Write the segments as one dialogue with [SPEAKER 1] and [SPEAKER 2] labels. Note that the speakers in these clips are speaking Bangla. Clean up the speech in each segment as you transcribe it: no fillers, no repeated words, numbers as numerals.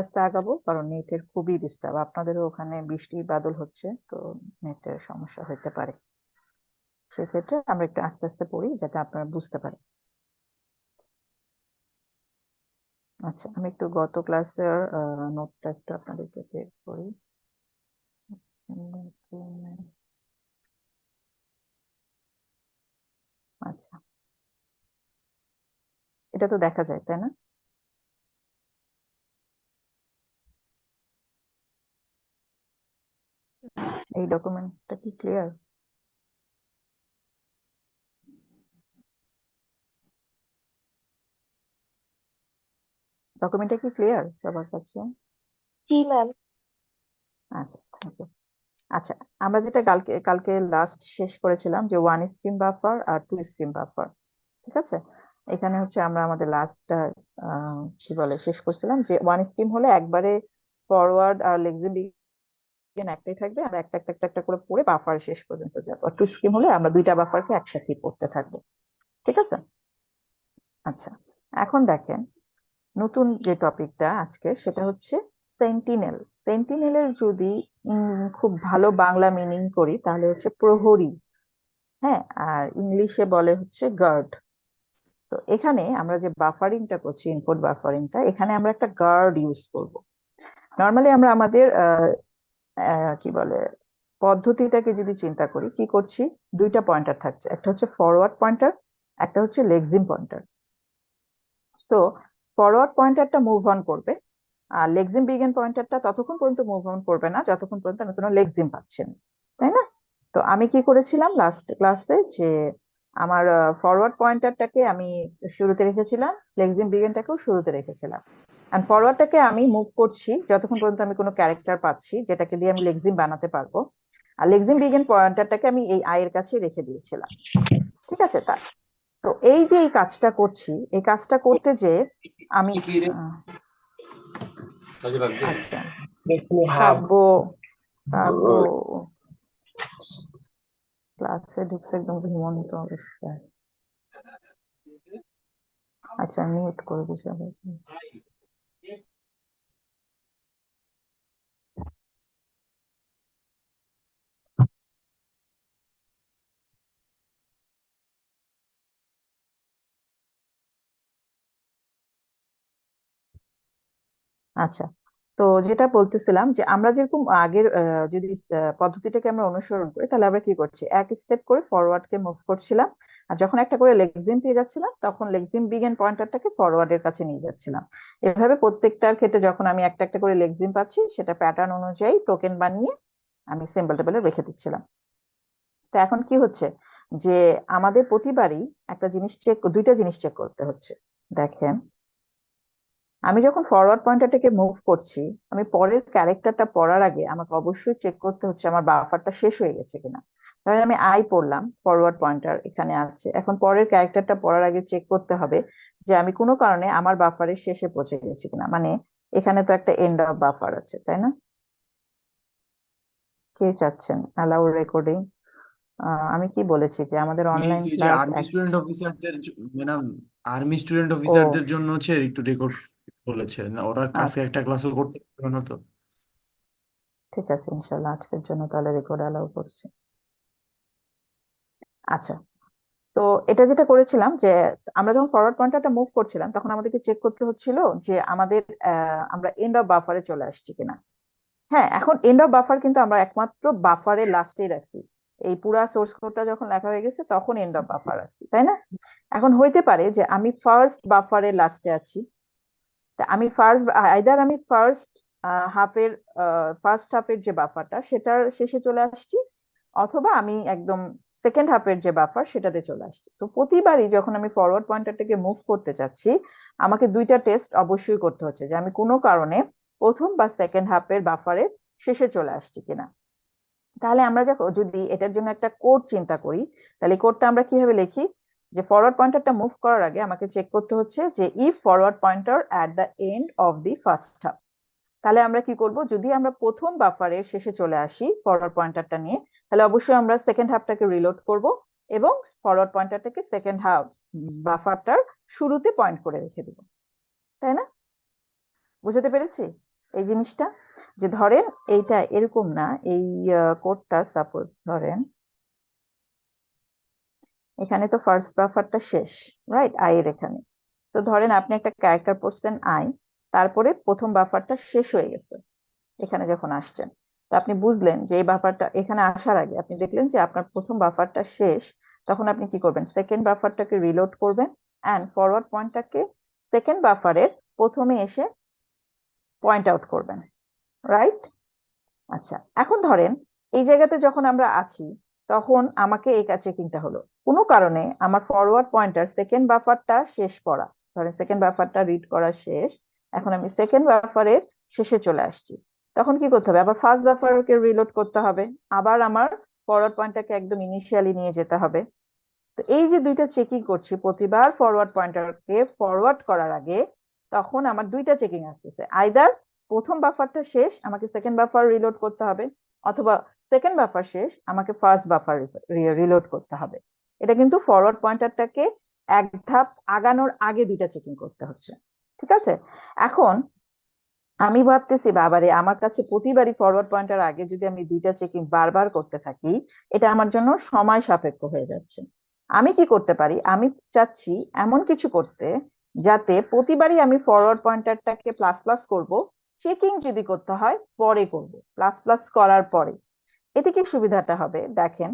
[SPEAKER 1] আস্তে আগাবো, কারণ নেটের খুবই ডিস্টার্ব। আপনাদেরও ওখানে বৃষ্টি বাদল হচ্ছে, তো নেটের সমস্যা হতে পারে। সেক্ষেত্রে আমরা একটু আস্তে আস্তে পড়ি যাতে আপনারা বুঝতে পারেন। আচ্ছা, আমি একটু গত ক্লাসের নোটটা একটু আপনাদেরকে বের করি। আচ্ছা, এটা তো দেখা যায় তাই না? এই ডকুমেন্টটা কি ক্লিয়ার? ডকুমেন্টটা কি ক্লিয়ার সবার কাছে?
[SPEAKER 2] জি ম্যাম।
[SPEAKER 1] আচ্ছা, থ্যাংক ইউ। আচ্ছা, আমরা যেটা কালকে কালকে লাস্ট শেষ করেছিলাম যে ওয়ান স্ট্রিম বাফার আর টু স্ট্রিম বাফার, ঠিক আছে? এখানে হচ্ছে আমরা আমাদের লাস্টটা কি বলে শেষ করছিলাম যে ওয়ান স্ট্রিম হলে একবারে ফরওয়ার্ড আর লেক্সিম একটাই থাকবে, আমরা একটা একটা একটা একটা করে পড়ে বাফার শেষ পর্যন্ত যাবো। আর টু স্ট্রিম হলে আমরা দুইটা বাফারকে একসাথে পড়তে থাকবো, ঠিক আছে? আচ্ছা, এখন দেখেন নতুন যে টপিকটা আজকে সেটা হচ্ছে সেন্টিনেল। সেন্টিনেলের যদি খুব ভালো বাংলা মিনিং করি তাহলে হচ্ছে প্রহরী। হ্যাঁ, আর ইংলিশে বলে হচ্ছে গার্ড। তো এখানে আমরা যে বাফারিংটা করছি, ইনপুট বাফারিংটা, এখানে আমরা একটা গার্ড ইউজ করব। নর্মালি আমরা আমাদের কি বলে পদ্ধতিটাকে যদি চিন্তা করি, কি করছি, দুইটা পয়েন্টার থাকছে, একটা হচ্ছে ফরওয়ার্ড পয়েন্টার, একটা হচ্ছে লেক্সিম পয়েন্টার। তো ফরওয়ার্ড পয়েন্টারটা মুভ অন করবে, আর লেক্সিম বিগিন পয়েন্টারটা ততক্ষণ পর্যন্ত মুভ অন করবে না যতক্ষণ পর্যন্ত আমি কোনো লেক্সিম পাচ্ছি না, তাই না? তো আমি কি করেছিলাম লাস্ট ক্লাসে, যে আমার ফরওয়ার্ড পয়েন্টারটাকে আমি শুরুতে রেখেছিলাম, লেক্সিম বিগিনটাকেও শুরুতে রেখেছিলাম। এন্ড ফরওয়ার্ডটাকে আমি মুভ করছি যতক্ষণ পর্যন্ত আমি কোনো ক্যারেক্টার পাচ্ছি যেটাকে দিয়ে আমি লেক্সিম বানাতে পারবো। আর লেক্সিম বিগিন পয়েন্টারটাকে আমি এই আই এর কাছে রেখে দিয়েছিলাম, ঠিক আছে? তো এই যে এই কাজটা করছি, এই কাজটা করতে যে আমি আচ্ছা, কাব্য কাব্য ক্লাসে ঢুকছে একদম ঘুমন্ত অবস্থায়। আচ্ছা, মিউট করে দিছি সবাইকে। আচ্ছা, তো যেটা বলতেছিলাম যে আমরা যেরকম আগের যদি পদ্ধতিটাকে আমরা অনুসরণ করি তাহলে আমরা কি করছি, এক স্টেপ করে ফরওয়ার্ড কে মুভ করছিলাম, আর যখন একটা করে লেক্সিম পেয়ে যাচ্ছিলাম তখন লেক্সিম বিগিন পয়েন্টারটাকে ফরওয়ার্ড এর কাছে নিয়ে যাচ্ছিলাম। এভাবে প্রত্যেকটার ক্ষেত্রে যখন আমি একটা একটা করে লেক্সিম পাচ্ছি সেটা প্যাটার্ন অনুযায়ী টোকেন বানিয়ে আমি সিম্বল টেবিলে রেখে দিচ্ছিলাম। তো এখন কি হচ্ছে, যে আমাদের প্রতিবারই একটা জিনিস চেক, দুইটা জিনিস চেক করতে হচ্ছে। দেখেন, আমি যখন ফরওয়ার্ড পয়েন্টারটাকে মুভ করছি, আমি পরের ক্যারেক্টারটা পড়ার আগে আমাকে অবশ্যই চেক করতে হচ্ছে আমার বাফারটা শেষ হয়ে গেছে কিনা। তাহলে আমি আই পড়লাম, ফরওয়ার্ড পয়েন্টার এখানে আছে, এখন পরের ক্যারেক্টারটা পড়ার আগে চেক করতে হবে যে আমি কোনো কারণে আমার বাফারের শেষে পৌঁছে গেছি কিনা, মানে এখানে তো একটা এন্ড অফ বাফার আছে, তাই না? কে চাচ্ছেন অ্যালাউ রেকর্ডিং? আমি কি বলেছি যে আমাদের অনলাইন
[SPEAKER 3] যে
[SPEAKER 1] ক্লাস
[SPEAKER 3] আর্মি স্টুডেন্ট অফিসারদের ম্যাডাম, আর্মি স্টুডেন্ট
[SPEAKER 1] ও
[SPEAKER 3] অফিসারদের জন্য হচ্ছে একটু রেকর্ড বলেছে না, ওরা কাছে
[SPEAKER 1] আচ্ছা,
[SPEAKER 3] একটা ক্লাসও করতে পারবে না তো।
[SPEAKER 1] ঠিক আছে, ইনশাল্লাহ আজকের জন্য তাহলে রেকর্ড অ্যালাউ করছি। আচ্ছা, তো এটা যেটা করেছিলাম যে আমরা যখন ফরওয়ার্ড পয়েন্টারটা মুভ করছিলাম তখন আমাদেরকে চেক করতে হচ্ছিল যে আমাদের আমরা এন্ড অফ বাফারে চলে আসছি কিনা। হ্যাঁ, এখন এন্ড অফ বাফার কিন্তু আমরা একমাত্র বাফারের লাস্টেই রাখছি। এই পুরা সোর্স কোডটা যখন লেখা হয়ে গেছে তখন এন্ড অফ বাফার আছে, তাই না? এখন হইতে পারে যে আমি ফার্স্ট বাফারের লাস্টে আছি, তা আমি ফার্স্ট আইদার আমি হাফের ফার্স্ট হাফের যে বাফারটা সেটার শেষে চলে আসছি, অথবা আমি একদম সেকেন্ড হাফের যে বাফার সেটাতে চলে আসছি। তো প্রতিবারই যখন আমি ফরওয়ার্ড পয়েন্টারটাকে মুভ করতে চাচ্ছি আমাকে দুইটা টেস্ট অবশ্যই করতে হচ্ছে যে আমি কোনো কারণে প্রথম বা সেকেন্ড হাফের বাফারের শেষে চলে আসছি কিনা। তাহলে আমরা যখন যদি এটার জন্য একটা কোড চিন্তা করি, তাহলে কোডটা আমরা কিভাবে লিখি, যে ফরওয়ার্ড পয়েন্টারটা মুভ করার আগে আমাকে চেক করতে হচ্ছে যে if forward pointer at the end of the first half. তাহলে আমরা কি করব, যদি আমরা প্রথম বাফারের শেষে চলে আসি ফরওয়ার্ড পয়েন্টারটা নিয়ে, তাহলে অবশ্যই আমরা সেকেন্ড হাফটাকে রিলোড করব এবং ফরওয়ার্ড পয়েন্টারটাকে সেকেন্ড হাফ বাফারটার শুরুতে পয়েন্ট করে রেখে দিব, তাই না? বুঝতে পেরেছি? এই জিনিসটা, যে ধরেন এইটা এরকম না, এই কোডটা সাপোজ ধরেন এখানে তো ফার্স্ট বাফারটা শেষ, রাইট, আই এর এখানে। তো ধরেন আপনি একটা ক্যারেক্টার পড়ছেন আই, তারপরে প্রথম বাফারটা শেষ হয়ে গেছে এখানে যখন আসছেন। তো আপনি বুঝলেন যে এই বাফারটা এখানে আসার আগে আপনি দেখলেন যে আপনার প্রথম বাফারটা শেষ, তখন আপনি কি করবেন, সেকেন্ড বাফারটাকে রিলোড করবেন অ্যান্ড ফরওয়ার্ড পয়েন্টটাকে সেকেন্ড বাফারের প্রথমে এসে পয়েন্ট আউট করবেন, রাইট? আচ্ছা, এখন ধরেন এই জায়গাতে যখন আমরা আছি, তখন আমাকে এই চেকিংটা হলো, কোনো কারণে আমার ফরওয়ার্ড পয়েন্টার সেকেন্ড বাফারটা শেষ করা, ধরেন সেকেন্ড বাফারটা রিড করা শেষ, এখন আমি সেকেন্ড বাফারের শেষে চলে আসছি, তখন কি করতে হবে, আবার ফার্স্ট বাফারকে রিলোড করতে হবে, আবার আমার ফরওয়ার্ড পয়েন্টটাকে একদম ইনিশিয়ালি নিয়ে যেতে হবে। তো এই যে দুইটা চেকিং করছি প্রতিবার ফরওয়ার্ড পয়েন্টারকে ফরওয়ার্ড করার আগে, তখন আমার দুইটা চেকিং আসতেছে, আইদার প্রথম বাফারটা শেষ আমাকে সেকেন্ড বাফার রিলোড করতে হবে, অথবা সেকেন্ড বাফার শেষ আমাকে ফার্স্ট বাফার রিলোড করতে হবে। এটা কিন্তু ফরওয়ার্ড পয়েন্টারটাকে এক ধাপ আগানোর আগে দুইটা চেকিং করতে হচ্ছে, ঠিক আছে? এখন আমি ভাবতেছি বাবারে, আমার কাছে প্রতিবারই ফরওয়ার্ড পয়েন্টার আগে যদি আমি দুইটা চেকিং বারবার করতে থাকি, এটা আমার জন্য সময় সাপেক্ষ হয়ে যাচ্ছে। আমি কি করতে পারি, আমি চাচ্ছি এমন কিছু করতে যাতে প্রতিবারই আমি ফরওয়ার্ড পয়েন্টারটাকে প্লাস প্লাস করব, চেকিং যদি করতে হয় পরে করব, প্লাস প্লাস করার পরে। এতে কি সুবিধাটা হবে দেখেন,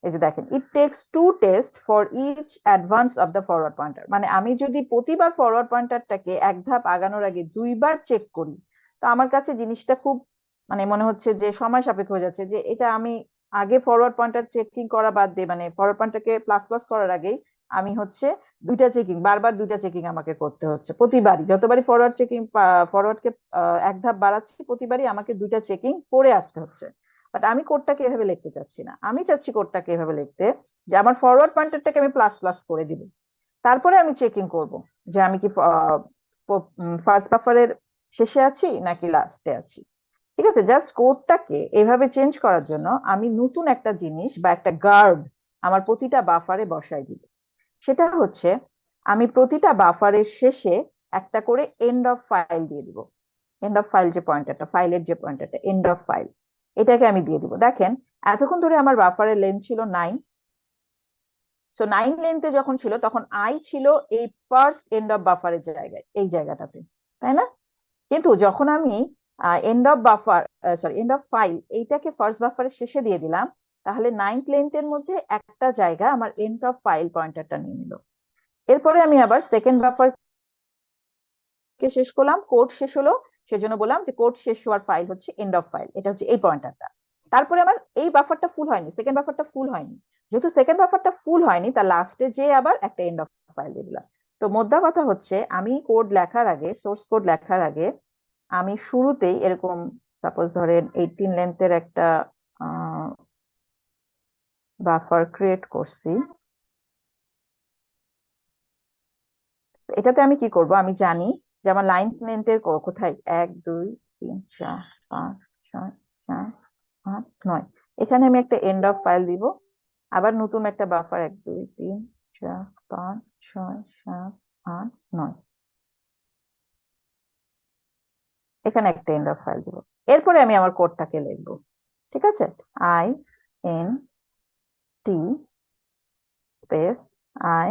[SPEAKER 1] এই যে দেখেন, it takes two test for each advance of the forward pointer, মানে আমি যদি প্রতিবার ফরওয়ার্ড পয়েন্টারটাকে এক ধাপ আগানোর আগে দুইবার চেক করি, তো আমার কাছে জিনিসটা খুব মানে মনে হচ্ছে যে সময় সাপেক্ষ হয়ে যাচ্ছে, যে এটা আমি আগে ফরওয়ার্ড পয়েন্টার চেকিং করা বাদ দিয়ে, মানে ফরওয়ার্ড পয়েন্টারকে প্লাস প্লাস করার আগেই আমি হচ্ছে দুইটা চেকিং, বারবার দুইটা চেকিং আমাকে করতে হচ্ছে প্রতিবারই, যতবারই ফরওয়ার্ড চেকিং ফরওয়ার্ডকে এক ধাপ বাড়াচ্ছি প্রতিবারই আমাকে দুইটা চেকিং করে আসতে হচ্ছে। বাট আমি কোডটাকে এভাবে লিখতে চাচ্ছি না, আমি চাচ্ছি কোডটাকে এভাবে লিখতে যে আমার ফরওয়ার্ড পয়েন্টারটাকে আমি প্লাস প্লাস করে দিব, তারপরে আমি চেকিং করব যে আমি কি ফার্স্ট বাফারের শেষে আছি নাকি লাস্টে আছি। ঠিক আছে, জাস্ট কোডটাকে এভাবে চেঞ্জ করার জন্য আমি নতুন একটা জিনিস বা একটা গার্ড আমার প্রতিটা বাফারে বসাই দিব। সেটা হচ্ছে আমি প্রতিটা বাফারের শেষে একটা করে এন্ড অফ ফাইল দিয়ে দিব। এন্ড অফ ফাইল যে পয়েন্টারটা, ফাইলের যে পয়েন্টারটা এন্ড অফ ফাইল, এটাকে আমি দিয়ে দিব। দেখেন এতক্ষণ ধরে আমার বাফারের লেন্থ ছিল 9, সো 9 লেন্থে যখন ছিল তখন আই ছিল এই ফার্স্ট এন্ড অফ বাফারের জায়গায়, এই জায়গাটাতে, তাই না? কিন্তু যখন আমি end of buffer, sorry and of file এইটাকে ফার্স্ট বাফারের শেষে দিয়ে দিলাম, তাহলে 9th লেন্থের মধ্যে একটা জায়গা আমার এন্ড অফ ফাইল পয়েন্টারটা নিয়ে নিল। এরপরে আমি আবার সেকেন্ড বাফার কে শেষ করলাম, কোড শেষ হলো, সেজন্য বললাম যে কোড শেষ হওয়ার ফাইল হচ্ছে এন্ড অফ ফাইল, এটা হচ্ছে এই পয়েন্টারটা। তারপরে আমার এই বাফারটা ফুল হয়নি, সেকেন্ড বাফারটা ফুল হয়নি, যেহেতু সেকেন্ড বাফারটা ফুল হয়নি তার লাস্টে যে আবার একটা এন্ড অফ ফাইল দিয়ে দিলাম। তো মোদ্দা কথা হচ্ছে আমি কোড লেখার আগে, সোর্স কোড লেখার আগে আমি শুরুতেই এরকম সাপোজ ধরেন 18 লেন্থের একটা বাফার ক্রিয়েট করছি। এটাতে আমি কি করব, আমি জানি যে আমার লাইন লেন্থের কোথায় 1 2 3 4 5 6 7 8 9, এখানে আমি একটা এন্ড অফ ফাইল দিব, আবার নতুন একটা বাফার 1 2 3 4 5 6 7 8 9, এখানে একটা এন্ড অফ ফাইল দিব। এরপরে আমি আমার কোডটাকে লিখবো, ঠিক আছে, I N T space I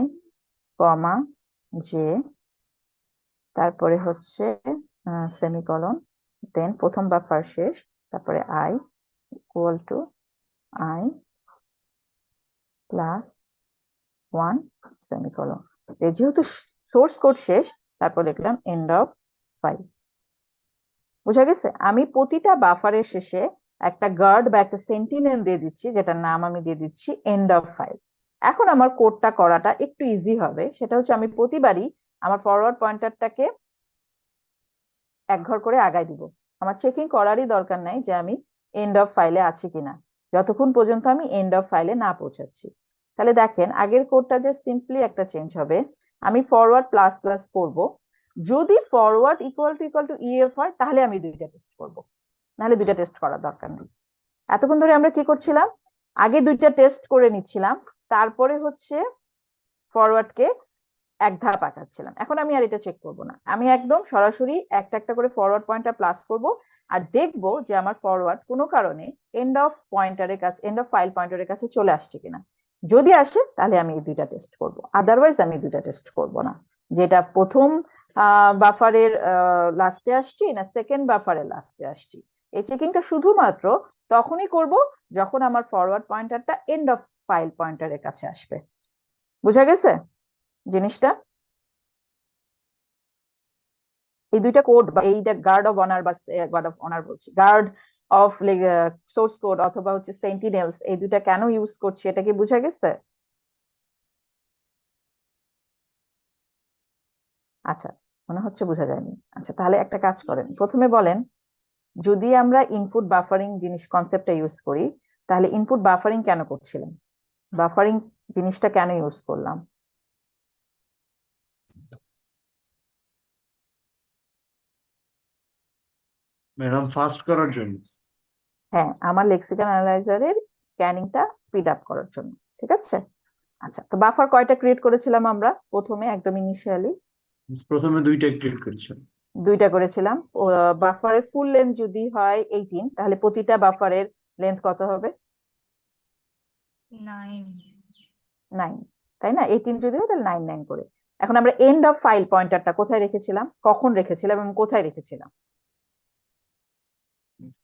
[SPEAKER 1] comma J, তারপরে হচ্ছে সেমিকলন, দেন প্রথম বাফার শেষ, তারপরে I equal to I plus 1 semicolon. যেহেতু সোর্স কোড শেষ, তারপর লিখলাম এন্ড অফ ফাইল। বুঝা গেছে, আমি প্রতিটা বাফারের শেষে একটা গার্ড বা একটা সেন্টিনেল দিয়ে দিচ্ছি, যেটার নাম আমি দিয়ে দিচ্ছি এন্ড অফ ফাইল। এখন আমার কোডটা করাটা একটু ইজি হবে, সেটা হচ্ছে আমি প্রতিবারই আমার ফরওয়ার্ড পয়েন্টারটাকে এক ঘর করে আগায় দিব, আমার চেকিং করারই দরকার নাই যে আমি এন্ড অফ ফাইলে আছি কিনা, যতক্ষণ পর্যন্ত আমি এন্ড অফ ফাইলে না পৌঁছাচ্ছি। তাহলে দেখেন আগের কোডটা যে সিম্পলি একটা চেঞ্জ হবে, আমি ফরওয়ার্ড প্লাস প্লাস করব, যদি ফরওয়ার্ড ইকুয়াল টু ইএফ হয় তাহলে আমি দুইটা টেস্ট করব, নাহলে দুইটা টেস্ট করার দরকার নেই। এতক্ষণ ধরে আমরা কি করছিলাম, আগে দুইটা টেস্ট করে নিচ্ছিলাম, তারপরে হচ্ছে ফরওয়ার্ডকে এক ধাপ আগাচ্ছিলাম। এখন আমি আর এটা চেক করব না, আমি একদম সরাসরি একটা একটা করে ফরওয়ার্ড পয়েন্টার প্লাস করব আর দেখবো যে আমার ফরওয়ার্ড কোনো কারণে এন্ড অফ ফাইল পয়েন্টারের কাছে চলে আসছে কিনা। যদি আসে তাহলে আমি এই দুইটা টেস্ট করব, আদারওয়াইজ আমি দুইটা টেস্ট করব না, যেটা প্রথম বাফারের লাস্টে আসছি না সেকেন্ড বাফারের লাস্টে আসছি। এই চেকিংটা শুধুমাত্র তখনই করব যখন আমার ফরওয়ার্ড পয়েন্টারটা এন্ড অফ ফাইল পয়েন্টারের কাছে আসবে। বুঝা গেছে জিনিসটা? এই দুইটা কোড বা এইটা গার্ড অফ অনার বা গার্ড অফ অনার বলছি, গার্ড অফ সোর্স কোড অথবা হচ্ছে সেন্টিনেলস, এই দুইটা কেন ইউজ করছি এটা কি বুঝা গেছে? আচ্ছা, মনে হচ্ছে বোঝা যায়নি। আচ্ছা, তাহলে একটা কাজ করেন, প্রথমে বলেন যদি আমরা ইনপুট বাফারিং জিনিস কনসেপ্টটা ইউজ করি তাহলে ইনপুট বাফারিং কেন করছিলাম, বাফারিং জিনিসটা কেন ইউজ করলাম?
[SPEAKER 3] ম্যাডাম ফাস্ট করার জন্য।
[SPEAKER 1] হ্যাঁ, আমার লেক্সিক্যাল অ্যানালাইজারের স্ক্যানিংটা স্পিড আপ করার জন্য। ঠিক আছে। আচ্ছা, তো বাফার কয়টা ক্রিয়েট করেছিলাম আমরা প্রথমে একদম ইনিশিয়ালি?
[SPEAKER 3] প্রথমে দুইটা ক্রিয়েট করেছেন।
[SPEAKER 1] দুইটা করেছিলাম। বাফারের ফুল লেন্থ যদি হয় 18 তাহলে প্রতিটা বাফারের লেন্থ কত হবে?
[SPEAKER 2] 9।
[SPEAKER 1] 9, তাই না? 18 যদি হয় তাহলে 9 9 করে। এখন আমরা এন্ড অফ ফাইল পয়েন্টারটা কোথায় রেখেছিলাম, কখন রেখেছিলাম এবং কোথায় রেখেছিলাম?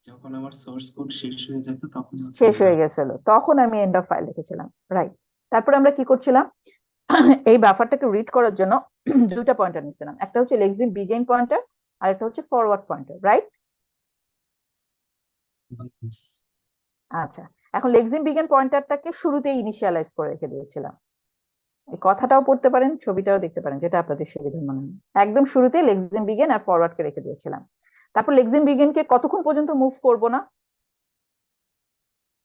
[SPEAKER 4] যখন আমার সোর্স কোড শেষ হয়ে যেত তখন হচ্ছে
[SPEAKER 1] শেষ
[SPEAKER 4] end
[SPEAKER 1] হয়ে
[SPEAKER 4] of-
[SPEAKER 1] গেছিল তখন আমি এন্ড অফ ফাইল রেখেছিলাম, রাইট। তারপরে আমরা কি করছিলাম? এই বাফারটাকে রিড করার জন্য দুইটা পয়েন্টার নিছিলাম, একটা হচ্ছে লেক্সিম বিগিন পয়েন্টার আর একটা হচ্ছে ফরওয়ার্ড পয়েন্টার, রাইট?
[SPEAKER 4] Yes.
[SPEAKER 1] আচ্ছা, এখন লেক্সিম বিগিন পয়েন্টারটাকে শুরুতেই ইনিশিয়ালাইজ করে রেখে দিয়েছিলাম। এই কথাটাও পড়তে পারেন, ছবিটাও দেখতে পারেন, যেটা আপনাদের সুবিধা মনে হয়। একদম শুরুতে লেক্সিম বিগিন আর ফরওয়ার্ড কে রেখে দিয়েছিলাম। তারপর লেক্সিম বিগিনকে কতক্ষণ পর্যন্ত মুভ করব না?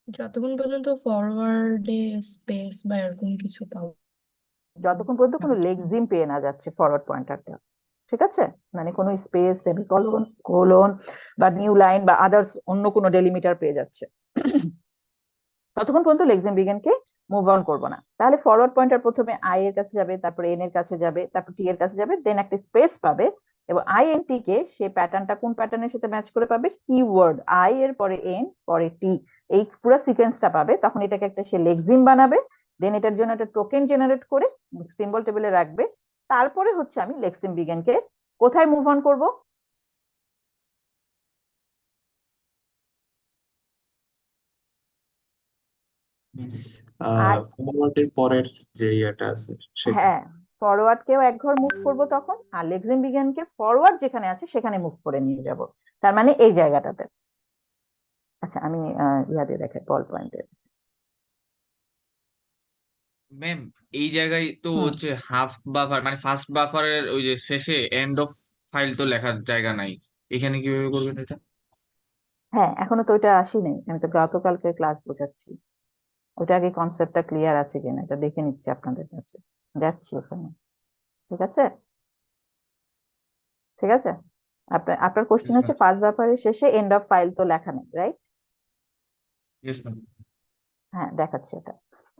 [SPEAKER 2] যতক্ষণ পর্যন্ত ফরওয়ার্ডে স্পেস বা এরকম কিছু পাবো
[SPEAKER 1] যতক্ষণ পর্যন্ত
[SPEAKER 2] না।
[SPEAKER 1] কোনো লেক্সিম পেয়ে না যাচ্ছে ফরওয়ার্ড পয়েন্টারটা। ঠিক আছে, মানে কোনো স্পেস, সেমিকোলন, কোলন বা নিউ লাইন বা আদার্স অন্য কোনো ডেলিমিটার পেয়ে যাচ্ছে, ততক্ষণ পর্যন্ত লেক্সিম বিগিনকে মুভ অন করবো না। তাহলে ফরওয়ার্ড পয়েন্টার প্রথমে আই এর কাছে যাবে, তারপর এন এর কাছে যাবে, তারপর টি এর কাছে যাবে, দেন একটা স্পেস পাবে এবং আই এন টি কে সে প্যাটার্নটা কোন প্যাটার্নের সাথে ম্যাচ করে পাবে, কিওয়ার্ড আই এর পরে এন পরে টি, এই পুরো সিকোয়েন্সটা পাবে। তখন এটাকে একটা সে লেক্সিম বানাবে, দেন এটার জন্য একটা টোকেন জেনারেট করে সিম্বল টেবিলে রাখবে। তারপরে হচ্ছে আমি লেক্সিম বিগিনকে কোথায় মুভ অন করব?
[SPEAKER 4] Yes.
[SPEAKER 1] আর
[SPEAKER 4] ফরওয়ার্ডের পরের যে ইয়েটা আছে সেখানে।
[SPEAKER 1] হ্যাঁ, ফরওয়ার্ড কেও এক ঘর মুভ করব তখন, আর লেক্সিম বিজ্ঞানকে ফরওয়ার্ড যেখানে আছে সেখানে মুভ করে নিয়ে যাব, তার মানে এই জায়গাটাতে। আচ্ছা, আমি ইয়া দিয়ে দেখাই বল পয়েন্টে।
[SPEAKER 5] ম্যাম, এই জায়গায় তো
[SPEAKER 1] হুম,
[SPEAKER 5] হচ্ছে হাফ বাফার মানে ফার্স্ট বাফারের ওই যে শেষে এন্ড অফ ফাইল তো লেখার জায়গা নাই, এখানে কিভাবে করবেন এটা?
[SPEAKER 1] হ্যাঁ, এখনো তো ওইটা আসি নাই, আমি তো গতকালকে ক্লাস বোঝাচ্ছি। ওইটা আগে কনসেপ্টটা ক্লিয়ার আছে কিনা এটা দেখে নিচ্ছি আপনাদের কাছে, যাচ্ছি ওখানে। ঠিক আছে, ঠিক আছে। আপনার আপনার কোশ্চেন
[SPEAKER 5] ইয়েস ম্যাম।
[SPEAKER 1] হচ্ছে ফার্স্ট বাফারের শেষে এন্ড অফ ফাইল তো লেখা নেই, রাইট?
[SPEAKER 5] Yes ma'am.
[SPEAKER 1] হ্যাঁ, দেখাচ্ছি এটা।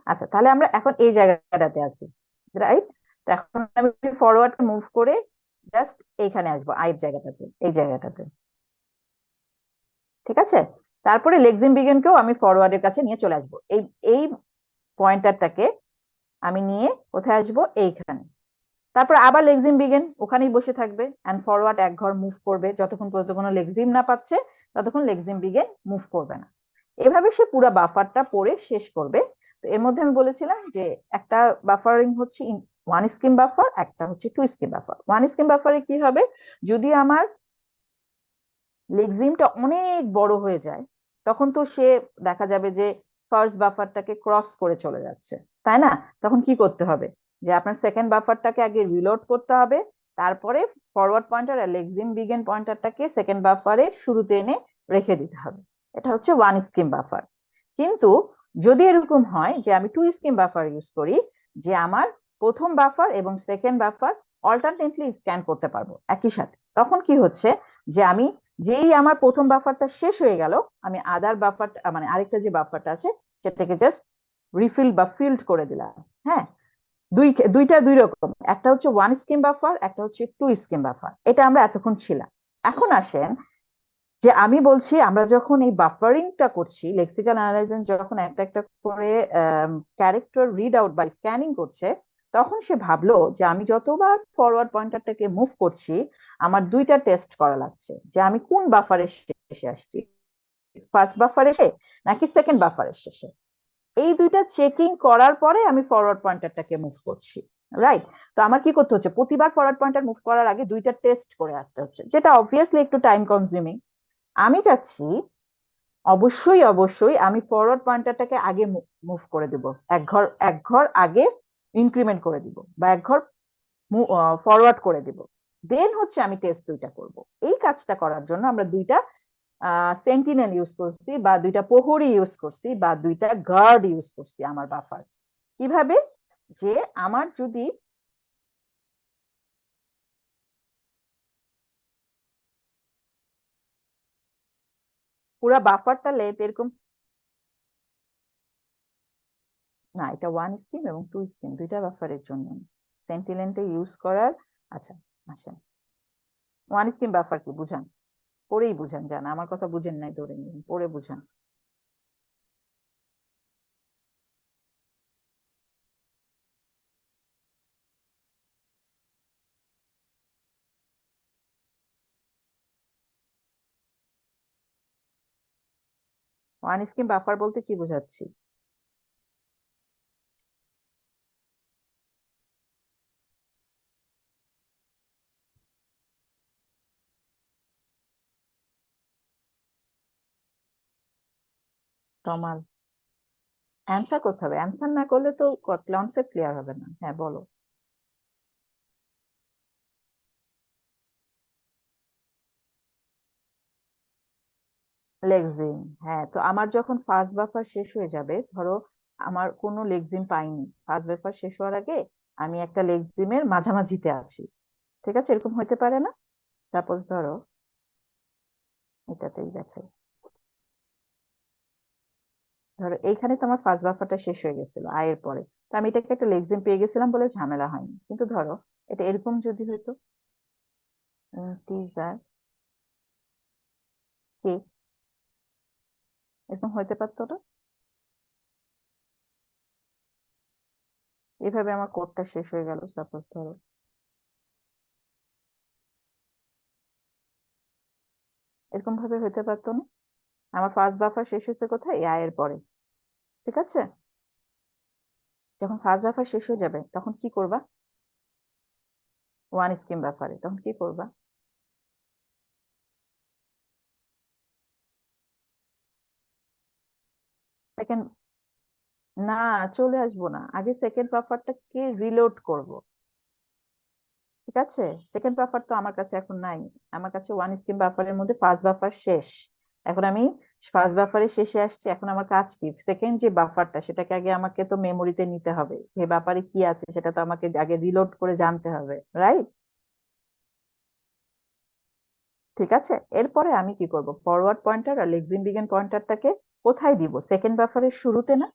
[SPEAKER 1] আচ্ছা, তাহলে আমরা এখন এই জায়গাটাতে আছি, রাইট? তো এখন আমি ফরওয়ার্ড মুভ করে জাস্ট এইখানে আসবো, আইয়ের জায়গাটাতে, এই জায়গাটাতে। ঠিক আছে, তারপরে লেক্সিম বিগিনকেও আমি ফরওয়ার্ডের কাছে নিয়ে চলে আসবো। এই এই পয়েন্টারটাকে আমি নিয়ে কোথায় আসবো, এইখানে। তারপর আবার লেক্সিম বিগিন ওখানেই বসে থাকবে এন্ড ফরওয়ার্ড এক ঘর মুভ করবে, যতক্ষণ পর্যন্ত কোনো লেক্সিম না পাচ্ছে ততক্ষণ লেক্সিম বিগিন মুভ করবে না। এভাবে সে পুরো বাফারটা পড়ে শেষ করবে। তো এর মধ্যে আমি বলেছিলাম যে একটা বাফারিং হচ্ছে ওয়ান স্কিম বাফার, একটা হচ্ছে two scheme buffer. One scheme বাফারে কি হবে, যদি আমার লেক্সিমটা অনেক বড় হয়ে যায় তখন তো সে দেখা যাবে যে ফার্স্ট বাফারটাকে ক্রস করে চলে যাচ্ছে, তাই না? তখন কি করতে হবে, যে আপনার সেকেন্ড বাফারটাকে আগে রিলোড করতে হবে, তারপরে ফরওয়ার্ড পয়েন্টার আর লেক্সিম বিগিন পয়েন্টারটাকে সেকেন্ড বাফারে শুরুতে এনে রেখে দিতে হবে। এটা হচ্ছে ওয়ান স্কিম বাফার। কিন্তু যদি এরকম হয় যে আমি টু স্কিম বাফার ইউজ করি, যে আমার প্রথম বাফার এবং সেকেন্ড বাফার অল্টারনেটলি স্ক্যান করতে পারবো একই সাথে, তখন কি হচ্ছে যে আমি যেই আমার প্রথম বাফারটা শেষ হয়ে গেল, আমি আদার বাফার মানে আরেকটা যে বাফারটা আছে সেটাকে জাস্ট রিফিল বা ফিল্ড করে দিলাম। হ্যাঁ, দুইটা দুই রকম, একটা হচ্ছে ওয়ান স্কিম বাফার, একটা হচ্ছে টু স্কিম বাফার। এটা আমরা এতক্ষণ ছিলাম। এখন আসেন যে আমি বলছি আমরা যখন এই বাফারিংটা করছি, লেক্সিক্যাল অ্যানালাইসিস যখন একটা একটা করে ক্যারেক্টার রিড আউট বা স্ক্যানিং করছে, তখন সে ভাবলো যে আমি যতবার ফরওয়ার্ড পয়েন্টারটাকে মুভ করছি আমার দুইটা টেস্ট করা লাগছে, যে আমি কোন বাফারের শেষে আসছি, ফার্স্ট বাফারে শেষে নাকি সেকেন্ড বাফারের শেষে। এই দুইটা চেকিং করার পরে আমি ফরওয়ার্ড পয়েন্টারটাকে মুভ করছি, রাইট? তো আমার কি করতে হচ্ছে, প্রতিবার ফরওয়ার্ড পয়েন্টার মুভ করার আগে দুইটা টেস্ট করে আসতে হচ্ছে, যেটা অবভিয়াসলি একটু টাইম কনজিউমিং। আমি চাচ্ছি অবশ্যই অবশ্যই আমি ফরওয়ার্ড পয়েন্টারটাকে আগে মুভ করে দিব, এক ঘর আগে ইনক্রিমেন্ট করে দিব, বা এক ঘর ফরওয়ার্ড করে দিব, দেন হচ্ছে আমি টেস্ট দুইটা করব। এই কাজটা করার জন্য আমরা দুইটা সেন্টিনেল ইউজ করছি, বা দুইটা প্রহরী ইউজ করছি, বা দুইটা গার্ড ইউজ করছি আমার বাফার। কিভাবে? যে আমার যদি পুরা বাফারটা লেন্থ এরকম, না এটা ওয়ান স্কিম এবং টু স্কিম দুইটা বাফারের জন্য সেন্টিনেলটা ইউজ করার। আচ্ছা আসেন, ওয়ান স্কিম বাফার কি বুঝান, পরেই বুঝান, জান আমার কথা বুঝেন নাই ধরে নিন, পরে বুঝান। ওয়ান স্কিম বাফার বলতে কি বোঝাচ্ছি? তমাল, অ্যান্সার করতে হবে, অ্যান্সার না করলে তো কনসেপ্ট ক্লিয়ার হবে না। হ্যাঁ বলো। লেক্সিন, হ্যাঁ। তো আমার যখন ফার্স্ট বাফার শেষ হয়ে যাবে, ধরো আমার কোনো লেক্সিন পাইনি, ফার্স্ট বাফার শেষ হওয়ার আগে আমি একটা লেক্সিমের মাঝামাঝিতে আছি, ঠিক আছে? এরকম হইতে পারে না? সাপোজ ধরো এটাতেই দেখাই, ধরো এইখানে তো আমার ফার্স্ট বাফারটা শেষ হয়ে গেছিল আয়ের পরে, তো আমি এটাকে একটা লেক্সিম পেয়ে গেছিলাম বলে ঝামেলা হয়নি। কিন্তু ধরো এটা এরকম যদি হইতো, টিজার কে, এরকম হইতে পারতো না? এভাবে আমার কোডটা শেষ হয়ে গেল সাপোজ ধরো, এরকম ভাবে হইতে পারতো না? আমার ফার্স্ট বাফার শেষ হয়েছে কোথায়? এই আয়ের পরে, ঠিক আছে? যখন ফার্স্ট বাফার শেষ হয়ে যাবে তখন কি করবা? ওয়ান স্কিম বাফারে তখন কি করবা? সেকেন্ড, না, চলে আসবো না, আগে সেকেন্ড বাফারটাকে রিলোড করব, ঠিক আছে? সেকেন্ড বাফার তো আমার কাছে এখন নাই, আমার কাছে ওয়ান স্কিম বাফারের মধ্যে ফার্স্ট বাফার শেষ। এখন আমি ফার্স্ট বাফারের শেষে আসছি, এখন আমার কাজ কি? সেকেন্ড যে বাফারটা সেটাকে আগে আমাকে তো মেমোরিতে নিতে হবে, যে ব্যাপারে কি আছে সেটা তো আমাকে আগে রিলোড করে জানতে হবে, রাইট? ঠিক আছে, এরপরে আমি কি করব, ফরওয়ার্ড পয়েন্টার আর লেক্সিম বিগিন পয়েন্টারটাকে কোথায় দিব? সেকেন্ড বাফারের শুরুতে না?